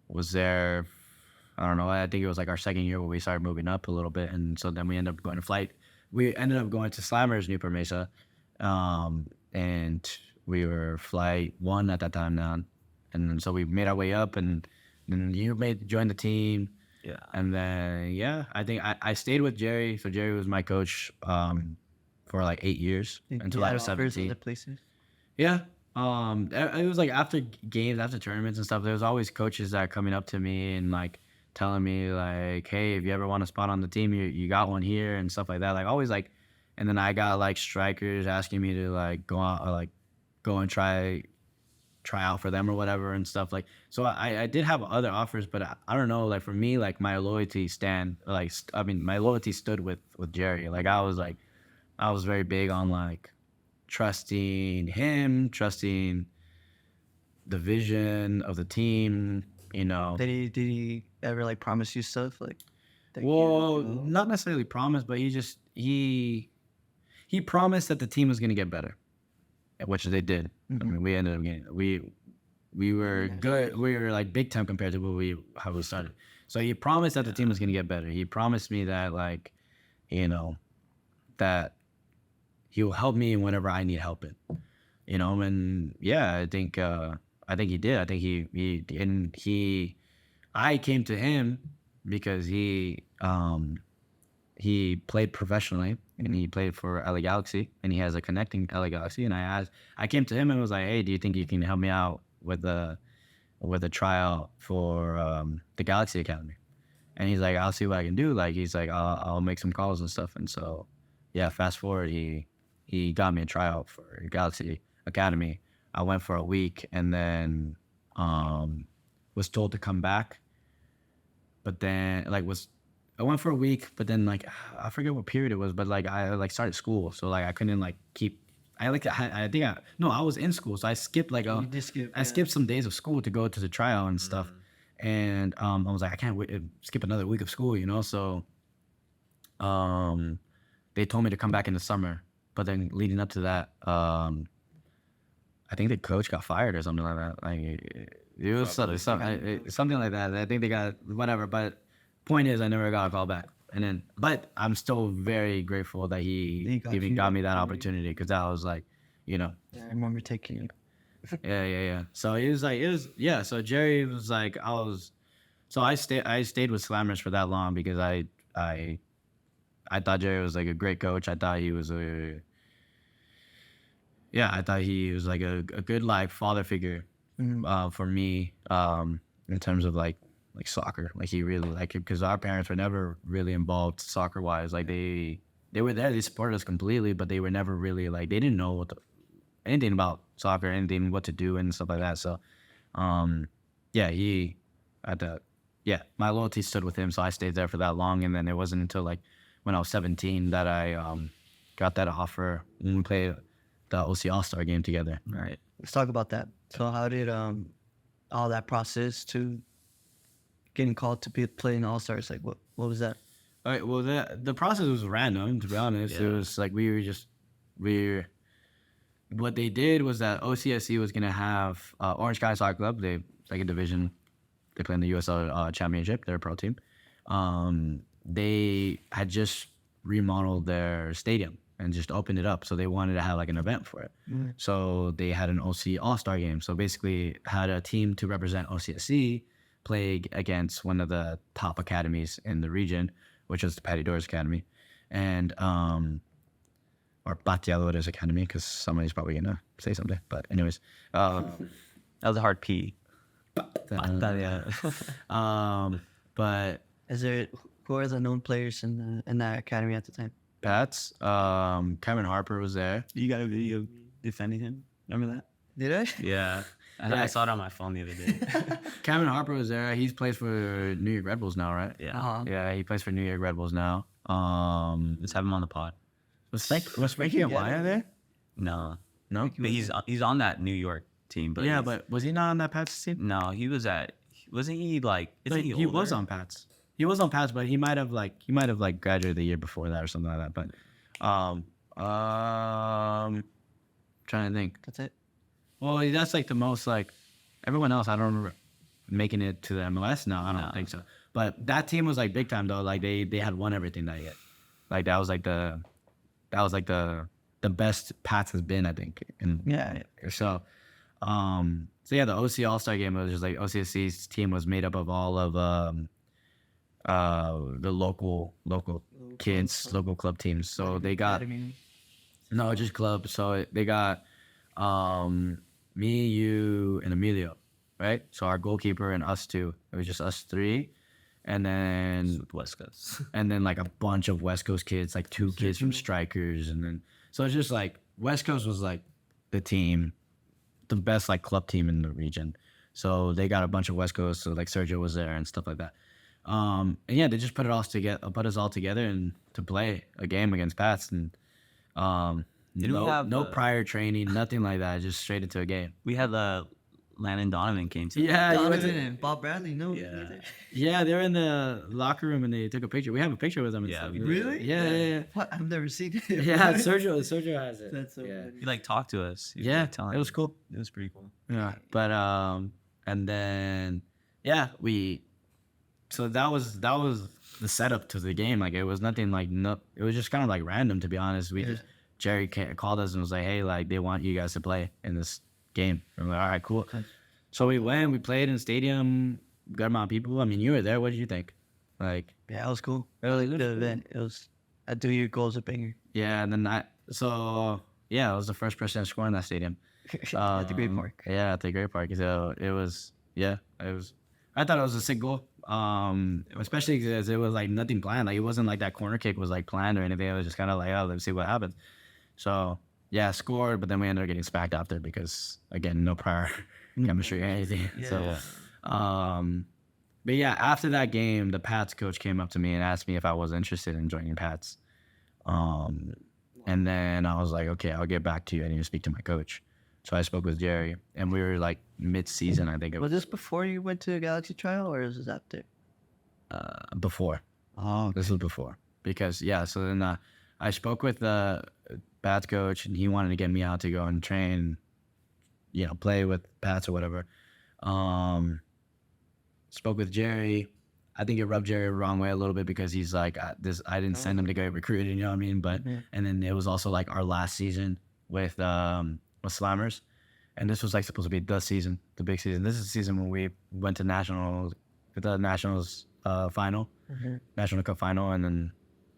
Speaker 1: was there. I don't know. I think it was like our second year where we started moving up a little bit, and so then we ended up going to flight. We ended up going to Slammers Newport Mesa, and we were flight 1 at that time now, and then so we made our way up, and then you joined the team.
Speaker 2: Yeah.
Speaker 1: And then yeah, I think I stayed with Jerry. So Jerry was my coach for like 8 years until I was 17.
Speaker 3: Other places.
Speaker 1: Yeah. It was like after games, after tournaments and stuff, there was always coaches that are coming up to me and like telling me like, hey, if you ever want a spot on the team, you got one here and stuff like that. Like always like, and then I got like strikers asking me to like go out or like go and try out for them or whatever and stuff like. So I did have other offers, but I don't know. Like for me, like my loyalty my loyalty stood with Jerry. Like I was very big on like trusting him, trusting the vision of the team, you know.
Speaker 3: Did he ever like promise you stuff like?
Speaker 1: Well, not necessarily promise, but he promised that the team was gonna get better, which they did. I mean, we ended up getting we were good. We were like big time compared to how we started. So he promised that the team was gonna get better. He promised me that like, you know, that he will help me whenever I need help in, you know. And yeah, I think he did. I think I came to him because he played professionally and he played for LA Galaxy and he has a connecting LA Galaxy. And I came to him and was like, hey, do you think you can help me out with a tryout for the Galaxy Academy? And he's like, I'll see what I can do. Like, he's like, I'll make some calls and stuff. And so, yeah, fast forward, he got me a tryout for Galaxy Academy. I went for a week and then was told to come back. But then, I went for a week, but then, like, I forget what period it was, but, like, I, like, started school. So, like, I couldn't, like, I was in school. So I skipped, like, I skipped some days of school to go to the tryout and stuff. And I was like, I can't skip another week of school, you know? So they told me to come back in the summer. But then leading up to that, I think the coach got fired or something like that. Like, it was something like that. I think they got whatever. But point is, I never got a call back. And then, but I'm still very grateful that he even got me that opportunity because that was like, you know.
Speaker 3: Yeah, I remember taking you.
Speaker 1: Yeah. So So Jerry was like, I stayed with Slammers for that long because I thought Jerry was like a great coach. I thought he was like a good like father figure for me in terms of like soccer. Like he really like it because our parents were never really involved soccer wise. Like they were there, they supported us completely, but they were never really like they didn't know anything about soccer, anything what to do and stuff like that. So my loyalty stood with him, so I stayed there for that long. And then it wasn't until like when I was 17 that I got that offer when we played the OC All-Star game together.
Speaker 3: Right. Let's talk about that. So how did all that process to getting called to play in All-Stars, like what was that?
Speaker 1: All right, well the process was random, to be honest. It was like what they did was that OCSC was gonna have Orange County Soccer Club. They like a division. They play in the USL Championship. They're a pro team. They had just remodeled their stadium and just opened it up. So they wanted to have like an event for it. Mm-hmm. So they had an OC All-Star game. So basically had a team to represent OCSC play against one of the top academies in the region, which was the Patty Doors Academy. And or Batialores Academy, because somebody's probably gonna say something. But anyways,
Speaker 2: that was a hard P.
Speaker 1: But
Speaker 3: who are the known players in that academy at the time?
Speaker 1: Pats, Kevin Harper was there.
Speaker 2: You got a video defending him? Remember that?
Speaker 3: Did I?
Speaker 2: Yeah. I saw it on my phone the other day.
Speaker 1: Kevin Harper was there. He plays for New York Red Bulls now, right?
Speaker 2: Yeah.
Speaker 3: Uh-huh.
Speaker 1: Yeah, he plays for New York Red Bulls now.
Speaker 2: Let's have him on the pod.
Speaker 1: Was Frankie Amaya there?
Speaker 2: No,
Speaker 1: No.
Speaker 2: but he's on that New York team. But
Speaker 1: Yeah,
Speaker 2: he's-
Speaker 1: but was he not on that Pats team?
Speaker 2: no, he was at. Wasn't he like? Isn't
Speaker 1: He
Speaker 2: he
Speaker 1: was
Speaker 2: older?
Speaker 1: on Pats. He was on Pats, but he might have graduated the year before that or something like that. But trying to think.
Speaker 3: That's it.
Speaker 1: Well, that's like the most like everyone else. I don't remember making it to the MLS. No, I don't
Speaker 2: No.
Speaker 1: think so. But that team was like big time though. Like they had won everything that year. Like that was like the best Pats has been, I think. And
Speaker 3: Yeah.
Speaker 1: so yeah, the OC All-Star game was just like OCSC's team was made up of all of the local kids, local club teams. So they got
Speaker 3: Academy.
Speaker 1: no, just club. So they got me, you, and Emilio, right? So our goalkeeper and us two. It was just us three. And then
Speaker 2: West Coast.
Speaker 1: and then like a bunch of West Coast kids, like two kids from Strikers, and then so it's just like West Coast was like the team, the best like club team in the region. So they got a bunch of West Coast, so like Sergio was there and stuff like that. And yeah, they just put us all together and to play a game against Pats, and
Speaker 2: Didn't we have
Speaker 1: no
Speaker 2: the-
Speaker 1: prior training, nothing like that, just straight into a game.
Speaker 2: We had Landon Donovan came to.
Speaker 1: Yeah, you went
Speaker 3: Donovan
Speaker 1: to-
Speaker 3: and Bob Bradley. No.
Speaker 2: Yeah.
Speaker 1: yeah, they're in the locker room and they took a picture. We have a picture with them. And
Speaker 2: Yeah,
Speaker 1: stuff.
Speaker 2: we did.
Speaker 3: Really?
Speaker 1: Yeah.
Speaker 3: What? I've never seen it.
Speaker 1: Yeah, Sergio has it.
Speaker 3: That's so
Speaker 1: yeah.
Speaker 3: funny.
Speaker 2: He like talked to us. He was,
Speaker 1: Yeah,
Speaker 2: like, telling
Speaker 1: it was cool.
Speaker 2: It was pretty cool.
Speaker 1: Yeah, but and then yeah, so that was the setup to the game. Like it was nothing like it was just kind of like random, to be honest. Jerry called us and was like, hey, like they want you guys to play in this game. And we're like, all right, cool.
Speaker 3: Okay.
Speaker 1: So we went, we played in the stadium, good amount of people. I mean, you were there. What did you think? Like,
Speaker 3: Yeah, it was cool.
Speaker 1: really
Speaker 3: The event. It was. I do your goals a banger.
Speaker 1: yeah, and then I was the first person to score in that stadium.
Speaker 3: At the Great Park.
Speaker 1: Yeah, at the Great Park. So it was. I thought it was a sick goal. Especially because it was like nothing planned. Like it wasn't like that corner kick was like planned or anything. It was just kind of like, oh, let's see what happens. So yeah, scored, but then we ended up getting smacked after because again, no prior chemistry or anything.
Speaker 3: Yeah.
Speaker 1: So, but yeah, after that game, the Pats coach came up to me and asked me if I was interested in joining Pats. And then I was like, okay, I'll get back to you. I need to speak to my coach. So I spoke with Jerry, and we were like mid-season, I think it
Speaker 3: Was
Speaker 1: was
Speaker 3: this before you went to Galaxy trial, or is this after?
Speaker 1: before.
Speaker 3: Oh,
Speaker 1: This was before because yeah. So then I spoke with the Pats coach, and he wanted to get me out to go and train, play with Pats or whatever. Spoke with Jerry. I think it rubbed Jerry the wrong way a little bit because he's like, I didn't send him to get recruited, you know what I mean? But and then it was also like our last season with Slammers, and this was like supposed to be the season, the big season. This is the season when we went to nationals, final, National Cup final, and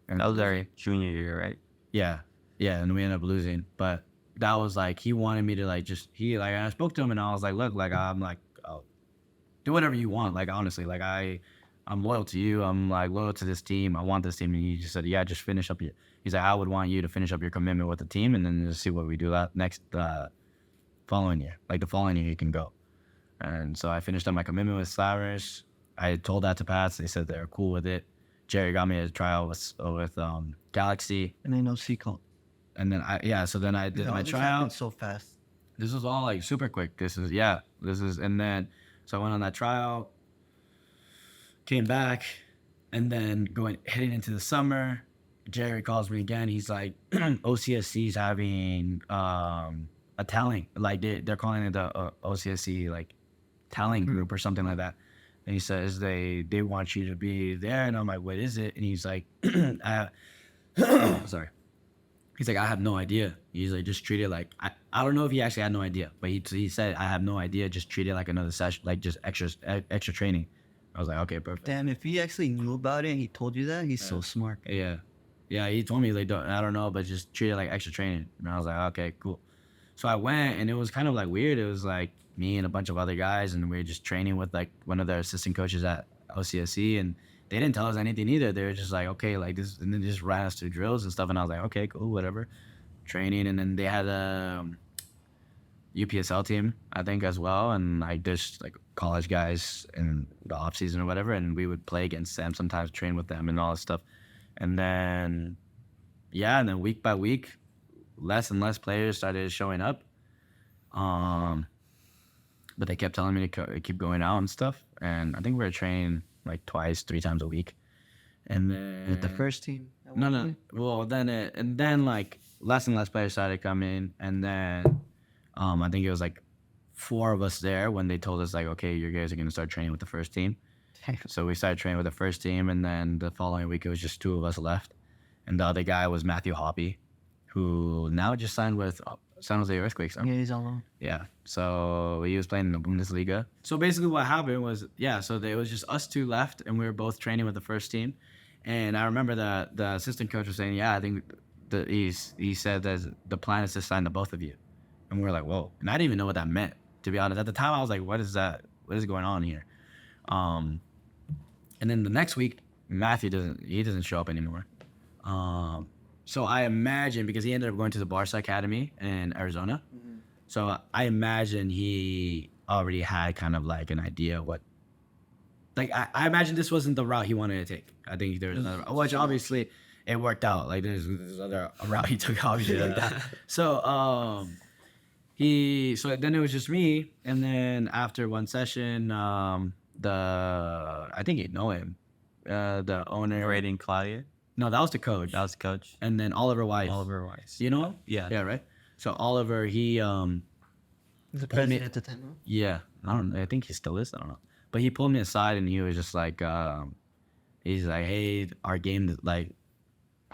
Speaker 2: That was our junior year, right?
Speaker 1: yeah, and we ended up losing. But that was like he wanted me to I spoke to him and I was like, look, like I'm like, oh, do whatever you want. Like honestly, like I'm loyal to you. I'm like loyal to this team. I want this team. And he just said, yeah, just finish up he's like, I would want you to finish up your commitment with the team and then just see what we do next following year. Like the following year you can go. And so I finished up my commitment with Slammers. I told that to Pats. They said they're cool with it. Jerry got me a trial with Galaxy.
Speaker 3: and then no call.
Speaker 1: And then I did my
Speaker 3: This
Speaker 1: tryout.
Speaker 3: happened so fast.
Speaker 1: This was all like super quick. And then so I went on that trial, came back, and then heading into the summer, Jerry calls me again. He's like, OCSC's having a talent, like they're calling it the OCSC like talent group or something like that. And he says they want you to be there, and I'm like, what is it? And he's like, sorry. He's like, I have no idea. He's like, just treat it like I don't know if he actually had no idea, but he said, I have no idea. Just treat it like another session, like just extra training. I was like, okay, perfect.
Speaker 3: Damn, if he actually knew about it and he told you that, he's so smart.
Speaker 1: Yeah. He told me like, I don't know, but just treat it like extra training. And I was like, okay, cool. So I went, and it was kind of like weird. It was like me and a bunch of other guys, and we were just training with like one of their assistant coaches at OCSC, and they didn't tell us anything either. They were just like, okay, like this, and then just ran us through drills and stuff. And I was like, okay, cool, whatever. Training, and then they had a UPSL team, I think, as well, and like just like college guys in the off season or whatever, and we would play against them sometimes, train with them, and all this stuff. And then, and then week by week, less and less players started showing up. But they kept telling me to keep going out and stuff. And I think we were training like twice, 3 times a week. And then
Speaker 3: With the first team. at
Speaker 1: no,
Speaker 3: one
Speaker 1: no.
Speaker 3: point?
Speaker 1: Well, then like less and less players started coming, and then I think it was like 4 of us there when they told us like, okay, you guys are gonna start training with the first team. So we started training with the first team, and then the following week it was just 2 of us left, and the other guy was Matthew Hoppy, who now just signed with San Jose Earthquakes.
Speaker 3: Yeah, he's all alone.
Speaker 1: Yeah, so he was playing in the Bundesliga. So basically what happened was, so it was just us 2 left, and we were both training with the first team. And I remember the assistant coach was saying, I think he said that the plan is to sign the both of you. And we were like, whoa. And I didn't even know what that meant, to be honest. At the time, I was like, what is that? What is going on here? And then the next week, Matthew doesn't show up anymore. So I imagine, because he ended up going to the Barca Academy in Arizona, so I imagine he already had kind of like an idea what, like I imagine this wasn't the route he wanted to take. I think there's another, which obviously it worked out. Like there's other route he took, obviously. Like that. So so then it was just me, and then after one session, I think you know him, the owner.
Speaker 2: Rating Claudia.
Speaker 1: No, that was the coach.
Speaker 2: That was the coach.
Speaker 1: And then Oliver Weiss.
Speaker 2: Oliver Weiss.
Speaker 1: You know him?
Speaker 2: Yeah.
Speaker 1: Yeah, right? So Oliver, he
Speaker 3: He's the president at the time, no?
Speaker 1: yeah, I don't know. I think he still is. I don't know. But he pulled me aside and he was just like, he's like, hey, our game, like,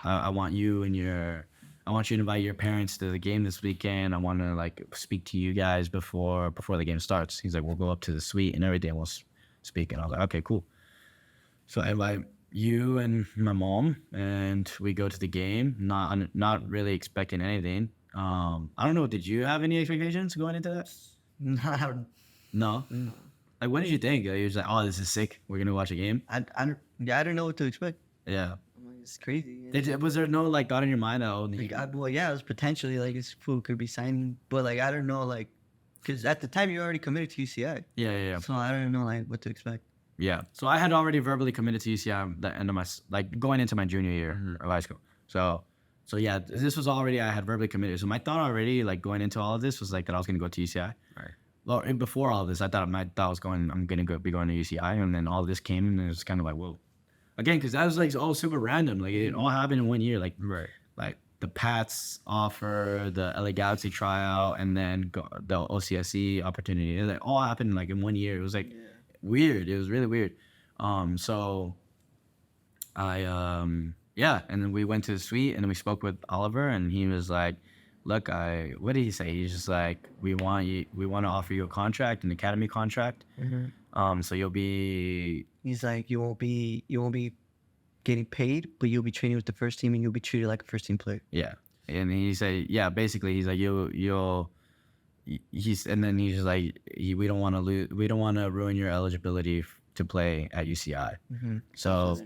Speaker 1: I want you to invite your parents to the game this weekend. I want to like speak to you guys before the game starts. He's like, we'll go up to the suite and everything. We'll speak. And I was like, okay, cool. So I invite you and my mom, and we go to the game. Not really expecting anything. I don't know. Did you have any expectations going into that? No. Like, what did you think? You was like, oh, this is sick. We're gonna watch a game.
Speaker 3: I don't know what to expect.
Speaker 1: Yeah.
Speaker 3: I'm like, it's crazy.
Speaker 1: Was there no like thought in your mind that
Speaker 3: Like, it was potentially like this fool could be signed, but like I don't know, like, because at the time you already committed to UCI,
Speaker 1: yeah.
Speaker 3: so I don't know like what to expect.
Speaker 1: Yeah. So I had already verbally committed to UCI the end of going into my junior year of high school. So yeah, this was already, I had verbally committed. So my thought already, like going into all of this, was like that I was gonna go to UCI.
Speaker 2: Right.
Speaker 1: Well, before all of this, I thought I'm gonna be going to UCI, and then all of this came, and it was kind of like, whoa. Again, because that was like all super random. Like it all happened in 1 year. Like like the Pats offer, the LA Galaxy tryout, and then the OCSE opportunity. It like all happened like in 1 year. It was like weird. It was really weird. So I and then we went to the suite, and then we spoke with Oliver, and he was like, look, what did he say? He's just like, we want to offer you a contract, an academy contract. So you'll be.
Speaker 3: He's like, you won't be getting paid, but you'll be training with the first team, and you'll be treated like a first team player.
Speaker 1: Yeah, and he said, basically, he's like, and then he's just like, we don't want to ruin your eligibility to play at UCI. So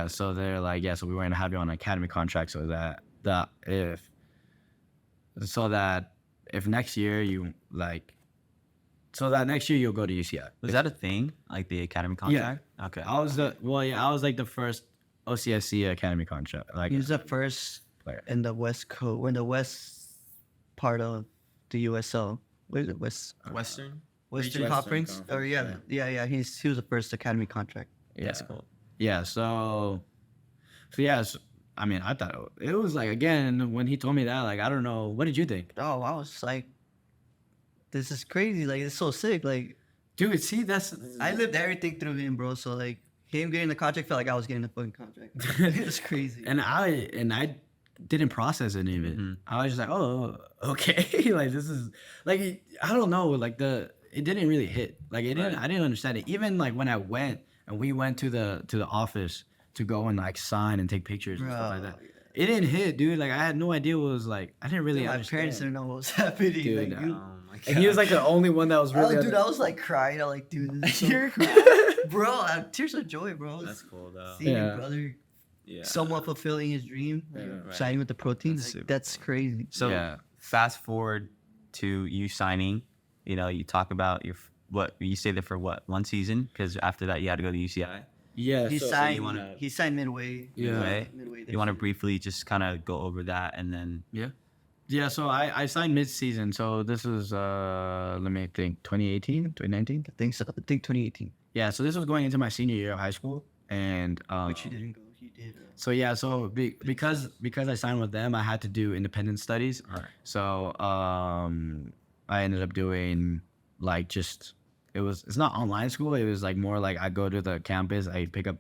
Speaker 1: so they're like, so we were gonna have you on an academy contract, so that if next year you'll go to UCI.
Speaker 2: Was that a thing? Like the academy contract? Yeah. Okay.
Speaker 1: I was like the first OCSC academy contract. Like
Speaker 3: he was the first
Speaker 1: player
Speaker 3: in the West Coast, or in the West part of the USL. What is it?
Speaker 4: Western
Speaker 3: Conference? Or he was the first academy contract.
Speaker 1: Yeah.
Speaker 2: That's cool.
Speaker 1: Yeah. So I mean, I thought it was like, again, when he told me that, like, I don't know, what did you think?
Speaker 3: Oh, I was like, this is crazy. Like, it's so sick. Like,
Speaker 1: dude, see,
Speaker 3: I lived everything through him, bro. So like, him getting the contract felt like I was getting the fucking contract. It was crazy.
Speaker 1: And I didn't process any of it. I was just like, oh, okay. Like, this is like, I don't know, like it didn't really hit. Like I didn't understand it. Even like when I went and we went to the office to go and like sign and take pictures and stuff like that. It didn't hit, dude. Like I had no idea what it was like. I didn't really understand.
Speaker 3: My parents didn't know what was happening.
Speaker 1: Dude,
Speaker 3: like,
Speaker 2: Oh my God.
Speaker 1: and he was like the only one that was really.
Speaker 3: dude, I was like crying. I'm like, dude, this is so cool. Bro, I have tears of joy, bro.
Speaker 4: That's cool though.
Speaker 3: Seeing
Speaker 1: Yeah.
Speaker 3: your brother
Speaker 4: Yeah.
Speaker 3: somewhat fulfilling his dream,
Speaker 4: Right.
Speaker 3: signing with the pro team.
Speaker 2: That's
Speaker 3: Like,
Speaker 2: super
Speaker 3: that's crazy.
Speaker 2: So fast forward to you signing. You know, you talk about what you stayed there for 1 season, because after that you had to go to UCI.
Speaker 1: Yeah.
Speaker 3: He
Speaker 1: so
Speaker 3: signed.
Speaker 2: you wanna-
Speaker 3: He signed midway.
Speaker 1: Yeah.
Speaker 2: Midway. You want to briefly just kind of go over that and then
Speaker 1: Yeah, so I signed mid-season. So this is let me think, 2018, 2019?
Speaker 3: I think so. I think 2018.
Speaker 1: Yeah, so this was going into my senior year of high school, and
Speaker 3: Which you didn't go. You did.
Speaker 1: so yeah, so because I signed with them, I had to do independent studies.
Speaker 2: Alright.
Speaker 1: So I ended up doing like just it's not online school. It was like more like I go to the campus, I pick up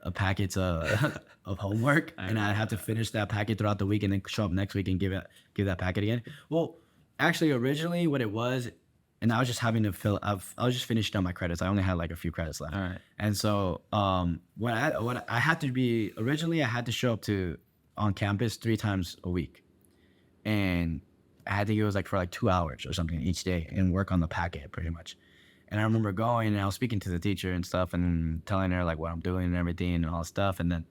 Speaker 1: a packet of homework, and I have to finish that packet throughout the week, and then show up next week and give that packet again. Well, actually, originally what it was, and I was just having to I was just finishing up my credits. I only had like a few credits left.
Speaker 2: All right.
Speaker 1: And so what I had to be originally, I had to show up on campus 3 times a week, and I think it was like for like 2 hours or something each day and work on the packet pretty much. And I remember going and I was speaking to the teacher and stuff and telling her like what I'm doing and everything and all that stuff. And then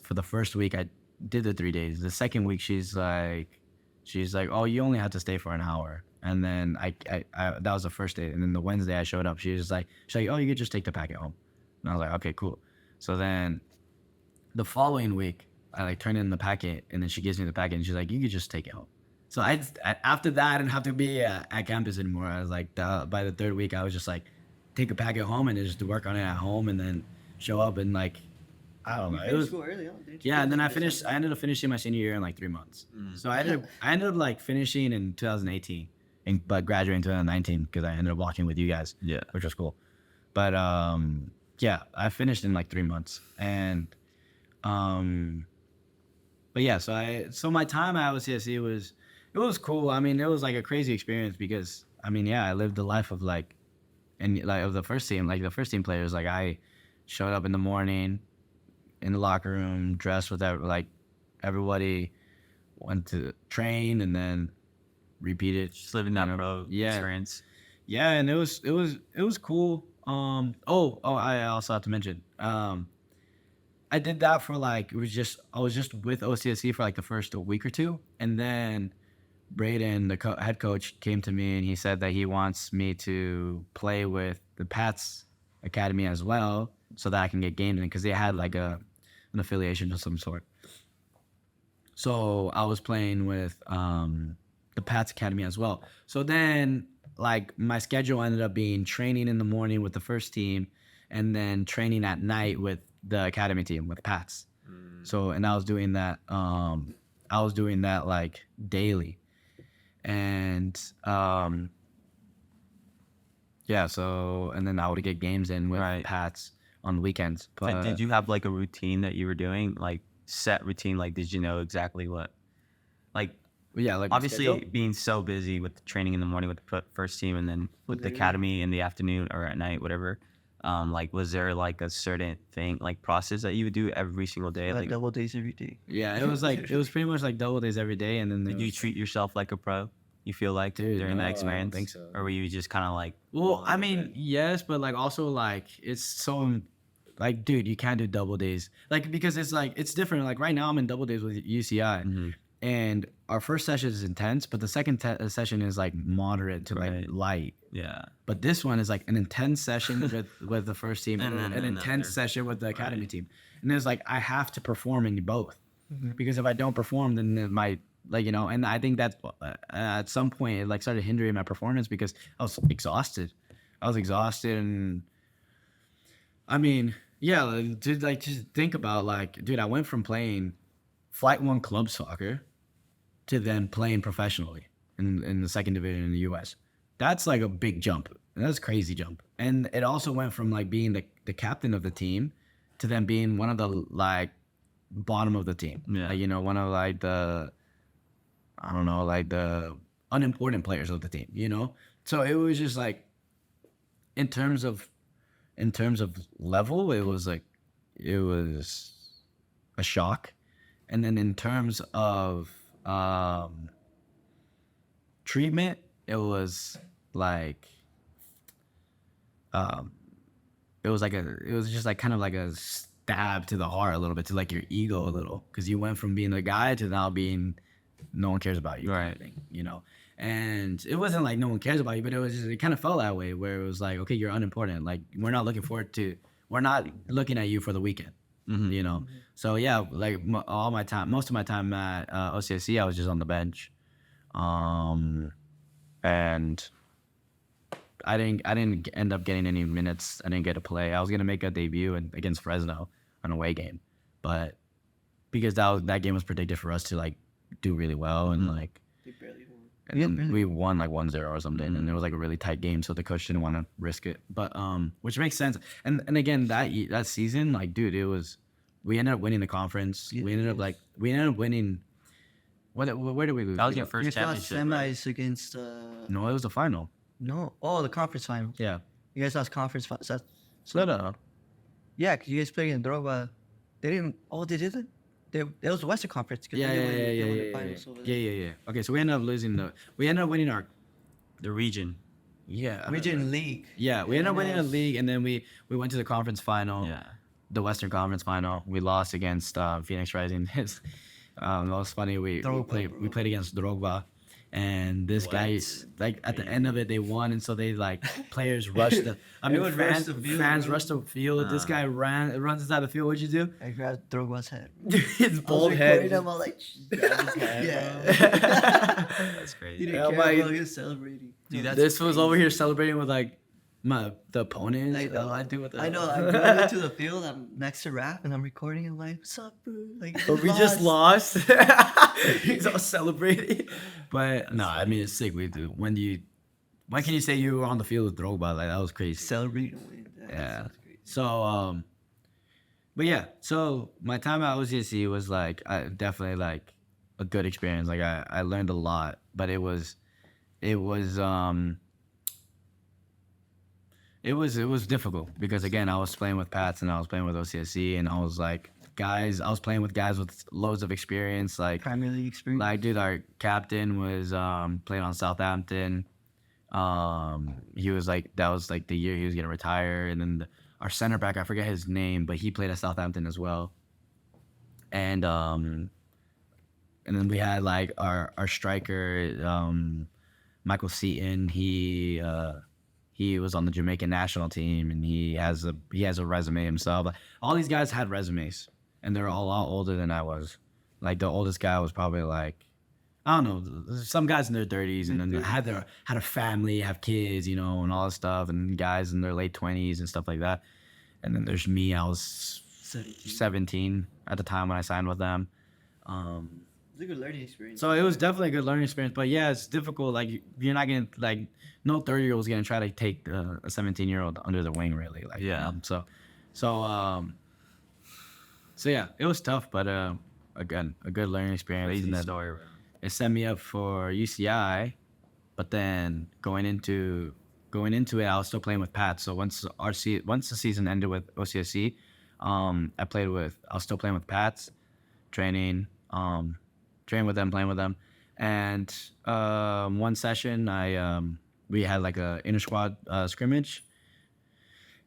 Speaker 1: for the first week I did the 3 days. The second week she's like, oh, you only have to stay for an hour. And then I that was the first day. And then the Wednesday I showed up. She's like, oh, you could just take the packet home. And I was like, okay, cool. So then the following week I like turn in the packet, and then she gives me the packet and she's like, you could just take it home. So after that, I didn't have to be at campus anymore. I was like, by the third week, I was just like, take a packet home and just work on it at home, and then show up and like, I don't know. It was
Speaker 3: school early on, didn't you?
Speaker 1: yeah. And then I ended up finishing my senior year in like 3 months. So I ended up like finishing in 2018, but graduating in 2019 because I ended up walking with you guys.
Speaker 2: Yeah.
Speaker 1: Which was cool. But yeah, I finished in like 3 months, and but yeah, so my time at OCSC was cool. I mean, it was like a crazy experience because I mean, yeah, I lived the life of like, and like of the first team, like the first team players. Like I showed up in the morning in the locker room, dressed with like everybody, went to train and then repeated.
Speaker 2: Just living that pro
Speaker 1: Yeah.
Speaker 2: experience.
Speaker 1: Yeah, and it was cool. I also have to mention, I did that for like I was just with OCSC for like the first week or two, and then Braden, the head coach, came to me and he said that he wants me to play with the Pats Academy as well, so that I can get games in because they had like an affiliation of some sort. So I was playing with the Pats Academy as well. So then like my schedule ended up being training in the morning with the first team, and then training at night with the academy team with Pats. So and I was doing that like daily. And yeah, so and then I would get games in with Pats on the weekends. But
Speaker 2: Did you have like a routine that you were doing, like set routine? Like, did you know exactly what, like?
Speaker 1: Yeah, like
Speaker 2: obviously
Speaker 1: schedule?
Speaker 2: being so busy with the training in the morning with the first team and then with the academy in the afternoon or at night, whatever. Like, was there like a certain thing, like process that you would do every single day?
Speaker 3: Like double days every day.
Speaker 1: Yeah, it was like it was pretty much like double days every day, and then
Speaker 2: did you treat yourself like a pro? You feel like
Speaker 1: Dude,
Speaker 2: during
Speaker 1: no,
Speaker 2: that
Speaker 1: I
Speaker 2: experience,
Speaker 1: don't think so.
Speaker 2: Or were you just kind of like?
Speaker 1: Well, I mean, yes, but like also like it's so like, dude, you can't do double days, like because it's like it's different. Like right now, I'm in double days with UCI, and our first session is intense, but the second session is like moderate to like light.
Speaker 2: Yeah.
Speaker 1: But this one is like an intense session with the first team, and an intense session with the academy team, and it's like I have to perform in both, because if I don't perform, then it might. Like, you know, and I think that at some point it like started hindering my performance because I was exhausted. And I mean, yeah, like, dude, like just think about like, dude, I went from playing Flight 1 club soccer to then playing professionally in the second division in the US. That's like a big jump. That's a crazy jump. And it also went from like being the captain of the team to then being one of the like bottom of the team.
Speaker 2: Yeah.
Speaker 1: Like, you know, one of like the unimportant players of the team, you know? So it was just like, in terms of level, it was a shock. And then in terms of treatment, it was like, it was just like kind of like a stab to the heart a little bit, to like your ego a little, because you went from being the guy to now being no one cares about you, kind of thing, you know. And it wasn't like no one cares about you, but it kind of felt that way, where it was like, okay, you're unimportant. Like we're not looking forward to we're not looking at you for the weekend. You know, so yeah, like most of my time at OCSC, I was just on the bench, and I didn't end up getting any minutes. I didn't get to play. I was gonna make a debut against Fresno, an away game, but because that game was predicted for us to like do really well and like.
Speaker 3: They barely won.
Speaker 1: And then we won like 1-0 or something, and it was like a really tight game, so the coach didn't want to risk it. But which makes sense. And again, that season, like, dude, we ended up winning the conference. We ended up winning. Where did we lose?
Speaker 2: That was your
Speaker 3: You
Speaker 2: first
Speaker 3: guys
Speaker 2: championship.
Speaker 3: lost
Speaker 2: right?
Speaker 3: semis against.
Speaker 1: No, it was the final.
Speaker 3: No. Oh, the conference final.
Speaker 1: Yeah.
Speaker 3: You guys lost conference final.
Speaker 1: No.
Speaker 3: Yeah, because you guys played in Drogba. They didn't. Oh, they didn't. It was the Western Conference. 'Cause
Speaker 1: Yeah.
Speaker 3: they won the finals over there.
Speaker 1: Yeah. Okay, so we ended up winning our
Speaker 2: The region.
Speaker 3: Region League.
Speaker 1: Yeah, we ended up winning the league, and then we went to the conference final.
Speaker 2: Yeah.
Speaker 1: The Western Conference final. We lost against Phoenix Rising. It was funny. We played against Drogba, and this guy, like at the end of it, they won, and so they like players rushed.
Speaker 3: Everyone rushed the field,
Speaker 1: fans
Speaker 3: bro.
Speaker 1: rushed the field. This guy runs inside the field. What'd you do?
Speaker 3: I grabbed Drogba's head.
Speaker 1: His
Speaker 3: I was
Speaker 1: bald
Speaker 3: recording
Speaker 1: head.
Speaker 3: him, I was like, yeah.
Speaker 2: That's
Speaker 3: He
Speaker 2: crazy.
Speaker 3: didn't
Speaker 1: Oh
Speaker 3: care,
Speaker 1: my-
Speaker 3: bro. He was celebrating.
Speaker 2: Dude, that's
Speaker 1: This was over here celebrating with like the opponents.
Speaker 3: I know.
Speaker 1: I do with the
Speaker 3: I know. I'm going into the field. I'm next to Rap, and I'm recording him like, "What's up, bro?" Like,
Speaker 1: But we just lost. He's all celebrating. But no, I mean it's sick. We do. When can you say you were on the field with Drogba? Like that was crazy.
Speaker 3: Celebrating. Win.
Speaker 1: Yeah.
Speaker 3: Sounds great.
Speaker 1: So but yeah. So my time at OCSC was like definitely like a good experience. Like I learned a lot, but it was difficult because again I was playing with Pats and I was playing with OCSC and I was like I was playing with guys with loads of experience. Like
Speaker 3: Premier League experience.
Speaker 1: dude, our captain was playing on Southampton. He was like that was like the year he was gonna retire, and then our center back, I forget his name, but he played at Southampton as well. And then we had like our striker, Michael Seaton. He was on the Jamaican national team, and he has a resume himself. All these guys had resumes, and they're all a lot older than I was. Like the oldest guy was probably like, I don't know, some guys in their 30s, and then they had a family, have kids, you know, and all this stuff, and guys in their late 20s and stuff like that. And then there's me. I was 17 at the time when I signed with them.
Speaker 3: It's a good learning experience.
Speaker 1: So it was definitely a good learning experience. But yeah, it's difficult. Like you're not gonna like no 30-year-old's gonna try to take a 17-year-old under the wing, really. Like
Speaker 2: Yeah.
Speaker 1: So yeah, it was tough, but again, a good learning experience.
Speaker 2: Crazy
Speaker 1: And then
Speaker 2: story, bro.
Speaker 1: it set me up for UCI, but then going into it, I was still playing with Pat. So once the season ended with OCSC, I was still playing with Pats, training with them, playing with them, and one session we had like a inter squad scrimmage,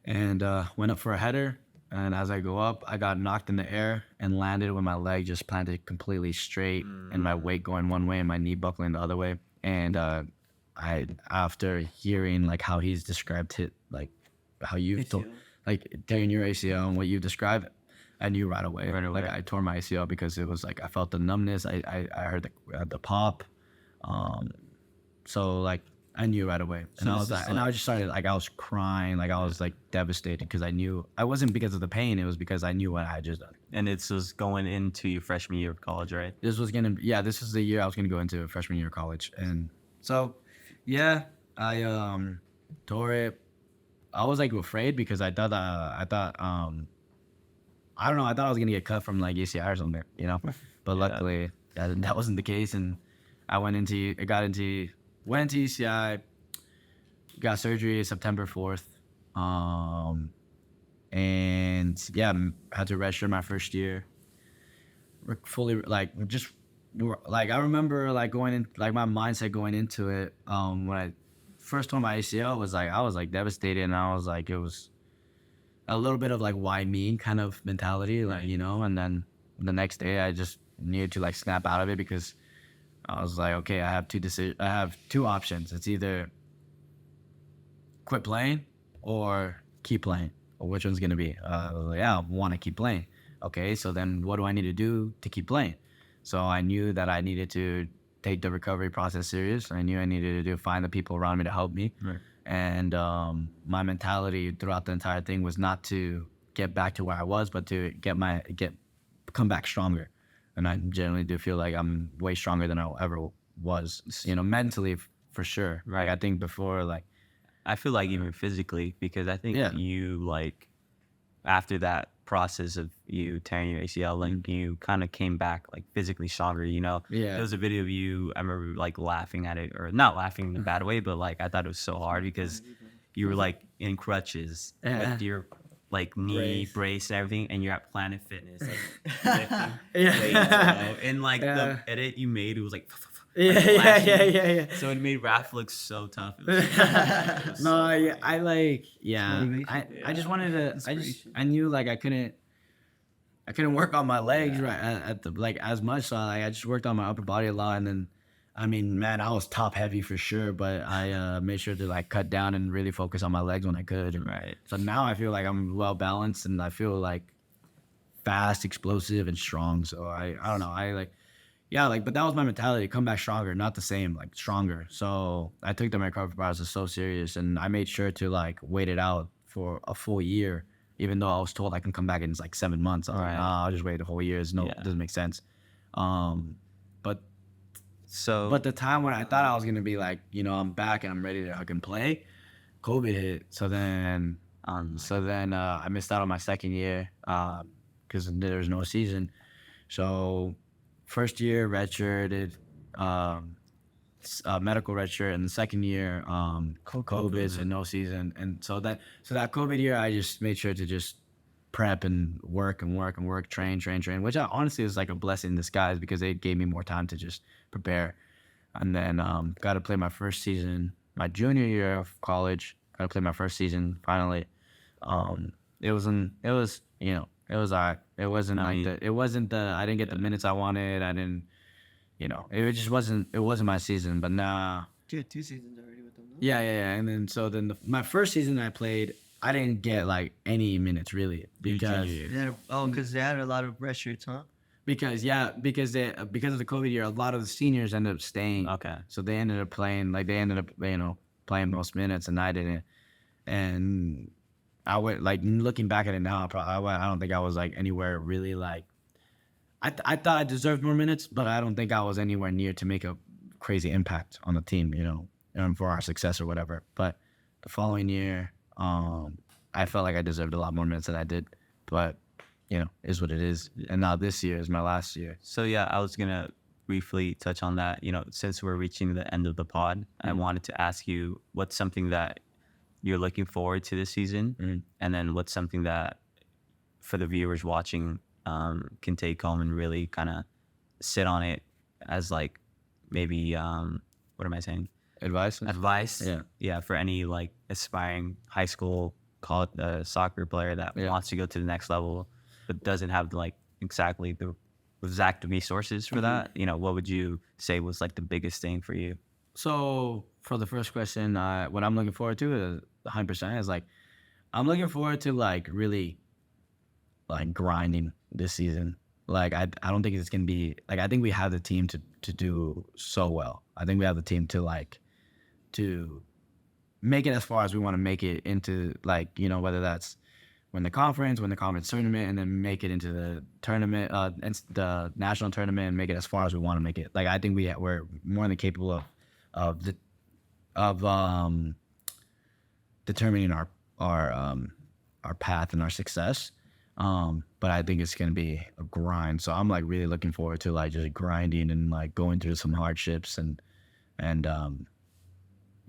Speaker 1: and went up for a header. And as I go up, I got knocked in the air and landed with my leg just planted completely straight and my weight going one way and my knee buckling the other way. And after hearing like how he's described it, like how you've told, like tearing your ACL and what you've described, I knew right away. Like I tore my ACL because it was like I felt the numbness. I heard the pop. So like I knew right away, and I just started like I was crying, like I was like devastated because I knew I wasn't because of the pain. It was because I knew what I had just done.
Speaker 2: And it was going into your freshman year of college, right?
Speaker 1: This was the year I was gonna go into freshman year of college, and so yeah, I tore it. I was like afraid because I thought I don't know, I thought I was gonna get cut from like UCI or something, you know, but luckily that wasn't the case, and I went into UCI, got surgery September 4th, and yeah, had to redshirt my first year. Fully like I remember like going in, like my mindset going into it. When I first tore my ACL was like I was like devastated, and I was like it was a little bit of like why me kind of mentality, like you know. And then the next day I just needed to like snap out of it because I was like, okay, I have two options. It's either quit playing or keep playing. Well, which one's gonna be? Yeah, I want to keep playing. Okay, so then what do I need to do to keep playing? So I knew that I needed to take the recovery process serious. I knew I needed to find the people around me to help me.
Speaker 2: Right.
Speaker 1: And my mentality throughout the entire thing was not to get back to where I was, but to come back stronger. And I generally do feel like I'm way stronger than I ever was. Mentally for sure.
Speaker 2: Right.
Speaker 1: I think before, like,
Speaker 2: I feel like even physically, because I think
Speaker 1: Yeah.
Speaker 2: you, like, after that process of you tearing your ACL, like, you kind of came back, like, physically stronger,
Speaker 1: Yeah.
Speaker 2: There was a video of you, I remember, like, laughing at it, or not laughing in a bad way, but, like, I thought it was so hard because you were, like, in crutches
Speaker 1: Yeah.
Speaker 2: with your, like, knee brace and everything, and you're at Planet Fitness, like, lifting
Speaker 1: Yeah.
Speaker 2: weights, And, like,
Speaker 1: Yeah.
Speaker 2: the edit you made, it was, like
Speaker 1: Yeah,
Speaker 2: flashing.
Speaker 1: yeah.
Speaker 2: So it made Raph look so tough. It was
Speaker 1: No, I like,
Speaker 3: Motivation.
Speaker 1: I just wanted to,
Speaker 3: Inspiration.
Speaker 1: I knew like I couldn't work on my legs right at the like as much. So like I just worked on my upper body a lot, and then, I mean, man, I was top heavy for sure, but I made sure to like cut down and really focus on my legs when I could. And
Speaker 2: Right.
Speaker 1: so now I feel like I'm well balanced, and I feel like fast, explosive, and strong. So I don't know. I like, yeah, like, but that was my mentality: come back stronger, not the same, like stronger. So I took the recovery process so serious, and I made sure to like wait it out for a full year, even though I was told I can come back in like 7 months. I was like,
Speaker 2: Right.
Speaker 1: nah, I'll just wait a whole year. It
Speaker 2: Yeah.
Speaker 1: doesn't make sense. But
Speaker 2: So,
Speaker 1: the time when I thought I was gonna be like, I'm back and I'm ready to fucking play, COVID hit. So then I missed out on my second year because there was no season. So first year redshirted, medical redshirt, and the second year COVID and no season. And so that COVID year, I just made sure to just prep and work, train, which I honestly is like a blessing in disguise because it gave me more time to just prepare. And then got to play my first season, my junior year of college. Got to play my first season finally. It was all right. It wasn't I didn't get the minutes I wanted. I didn't, it just wasn't my season. But nah,
Speaker 3: You had 2 seasons already with them, no?
Speaker 1: yeah. And then my first season I played, I didn't get like any minutes really because
Speaker 3: Because they had a lot of red shirts, huh?
Speaker 1: because of the COVID year, a lot of the seniors ended up staying.
Speaker 2: Okay.
Speaker 1: So they ended up playing playing most minutes, and I didn't. And I went, like, looking back at it now, I don't think I was like anywhere really like. I thought I deserved more minutes, but I don't think I was anywhere near to make a crazy impact on the team, for our success or whatever. But the following year, I felt like I deserved a lot more minutes than I did. But is what it is. And now this year is my last year.
Speaker 2: So yeah, I was gonna briefly touch on that. Since we're reaching the end of the pod, I wanted to ask you what's something that you're looking forward to this season, and then what's something that for the viewers watching can take home and really kind of sit on it as like maybe what am I saying?
Speaker 1: Advice?
Speaker 2: Advice.
Speaker 1: Yeah.
Speaker 2: For any like aspiring high school soccer player that wants to go to the next level but doesn't have like exactly the exact resources for that. What would you say was like the biggest thing for you?
Speaker 1: So for the first question, what I'm looking forward to is 100% is like, I'm looking forward to like really like grinding this season. Like I don't think it's gonna be like, I think we have the team to do so well. I think we have the team to make it as far as we want to make it into, like, whether that's win the conference tournament, and then make it into the tournament, the national tournament, and make it as far as we want to make it. Like, I think we're more than capable of determining our path and our success. But I think it's gonna be a grind. So I'm like really looking forward to like just grinding and like going through some hardships and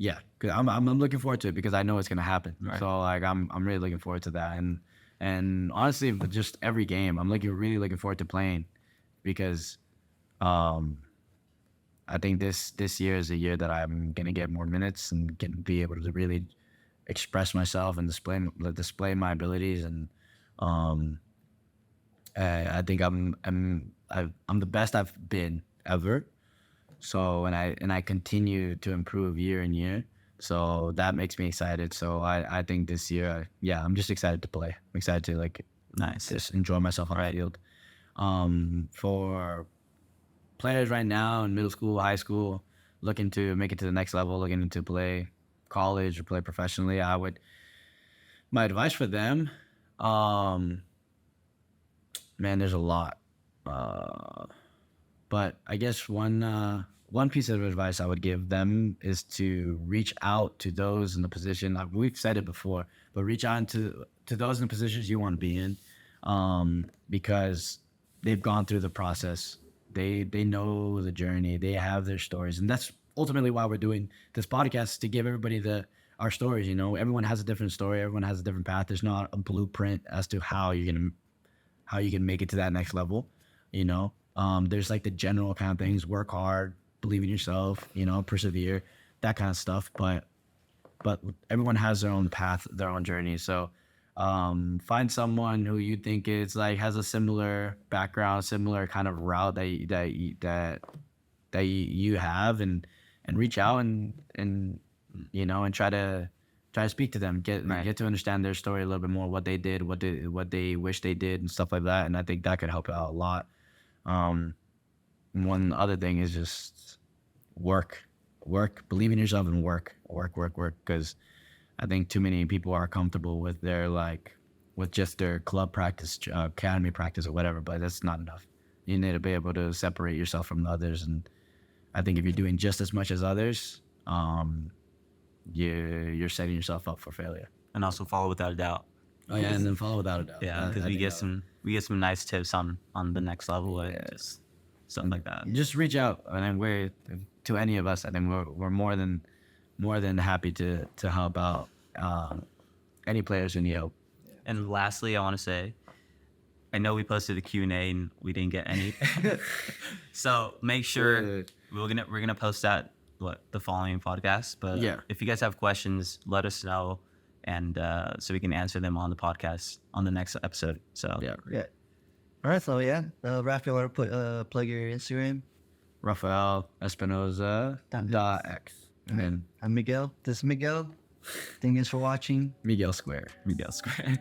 Speaker 1: yeah, 'cause I'm looking forward to it because I know it's gonna happen.
Speaker 2: Right.
Speaker 1: So like I'm really looking forward to that, and honestly, but just every game I'm really looking forward to playing because I think this year is a year that I'm gonna get more minutes and be able to really express myself and display my abilities, and I think I'm the best I've been ever. So and I continue to improve year and year. So that makes me excited. So I think this year, yeah, I'm just excited to play. I'm excited to like
Speaker 2: Nice.
Speaker 1: just enjoy myself on the field. For players right now in middle school, high school, looking to make it to the next level, looking to play college or play professionally, my advice for them, man, there's a lot. But I guess one piece of advice I would give them is to reach out to those in the position. Like we've said it before, but reach out to those in the positions you want to be in, because they've gone through the process. They know the journey. They have their stories, and that's ultimately why we're doing this podcast, to give everybody our stories. You know, everyone has a different story. Everyone has a different path. There's not a blueprint as to how you can make it to that next level. You know, there's like the general kind of things: work hard, believe in yourself, you know, persevere, that kind of stuff. But everyone has their own path, their own journey. So find someone who you think is like has a similar background, similar kind of route that you have, and reach out and you know, and try to speak to them, get to understand their story a little bit more, what they did, what they wish they did, and stuff like that. And I think that could help out a lot. One other thing is just work, believe in yourself, and work, because I think too many people are comfortable with with just their club practice, academy practice, or whatever, but that's not enough. You need to be able to separate yourself from the others, and I think if you're doing just as much as others, you're setting yourself up for failure.
Speaker 2: And also follow without a doubt.
Speaker 1: Oh yeah, and then follow without a doubt.
Speaker 2: Yeah, because we get some nice tips on the next level, and just stuff like that.
Speaker 1: Just reach out, and then to any of us. I think we're more than happy to help out any players who need help.
Speaker 2: And lastly, I want to say, I know we posted a Q&A and we didn't get any, so make sure we're gonna post that the following podcast. But
Speaker 1: yeah,
Speaker 2: if you guys have questions, let us know, and so we can answer them on the podcast on the next episode. So
Speaker 3: yeah. All right, so yeah, Rafael, want to plug your Instagram?
Speaker 1: Rafael Espinoza .x. And then
Speaker 3: I'm Miguel. This is Miguel. Thank you for watching.
Speaker 1: Miguel Square.
Speaker 3: Miguel Square.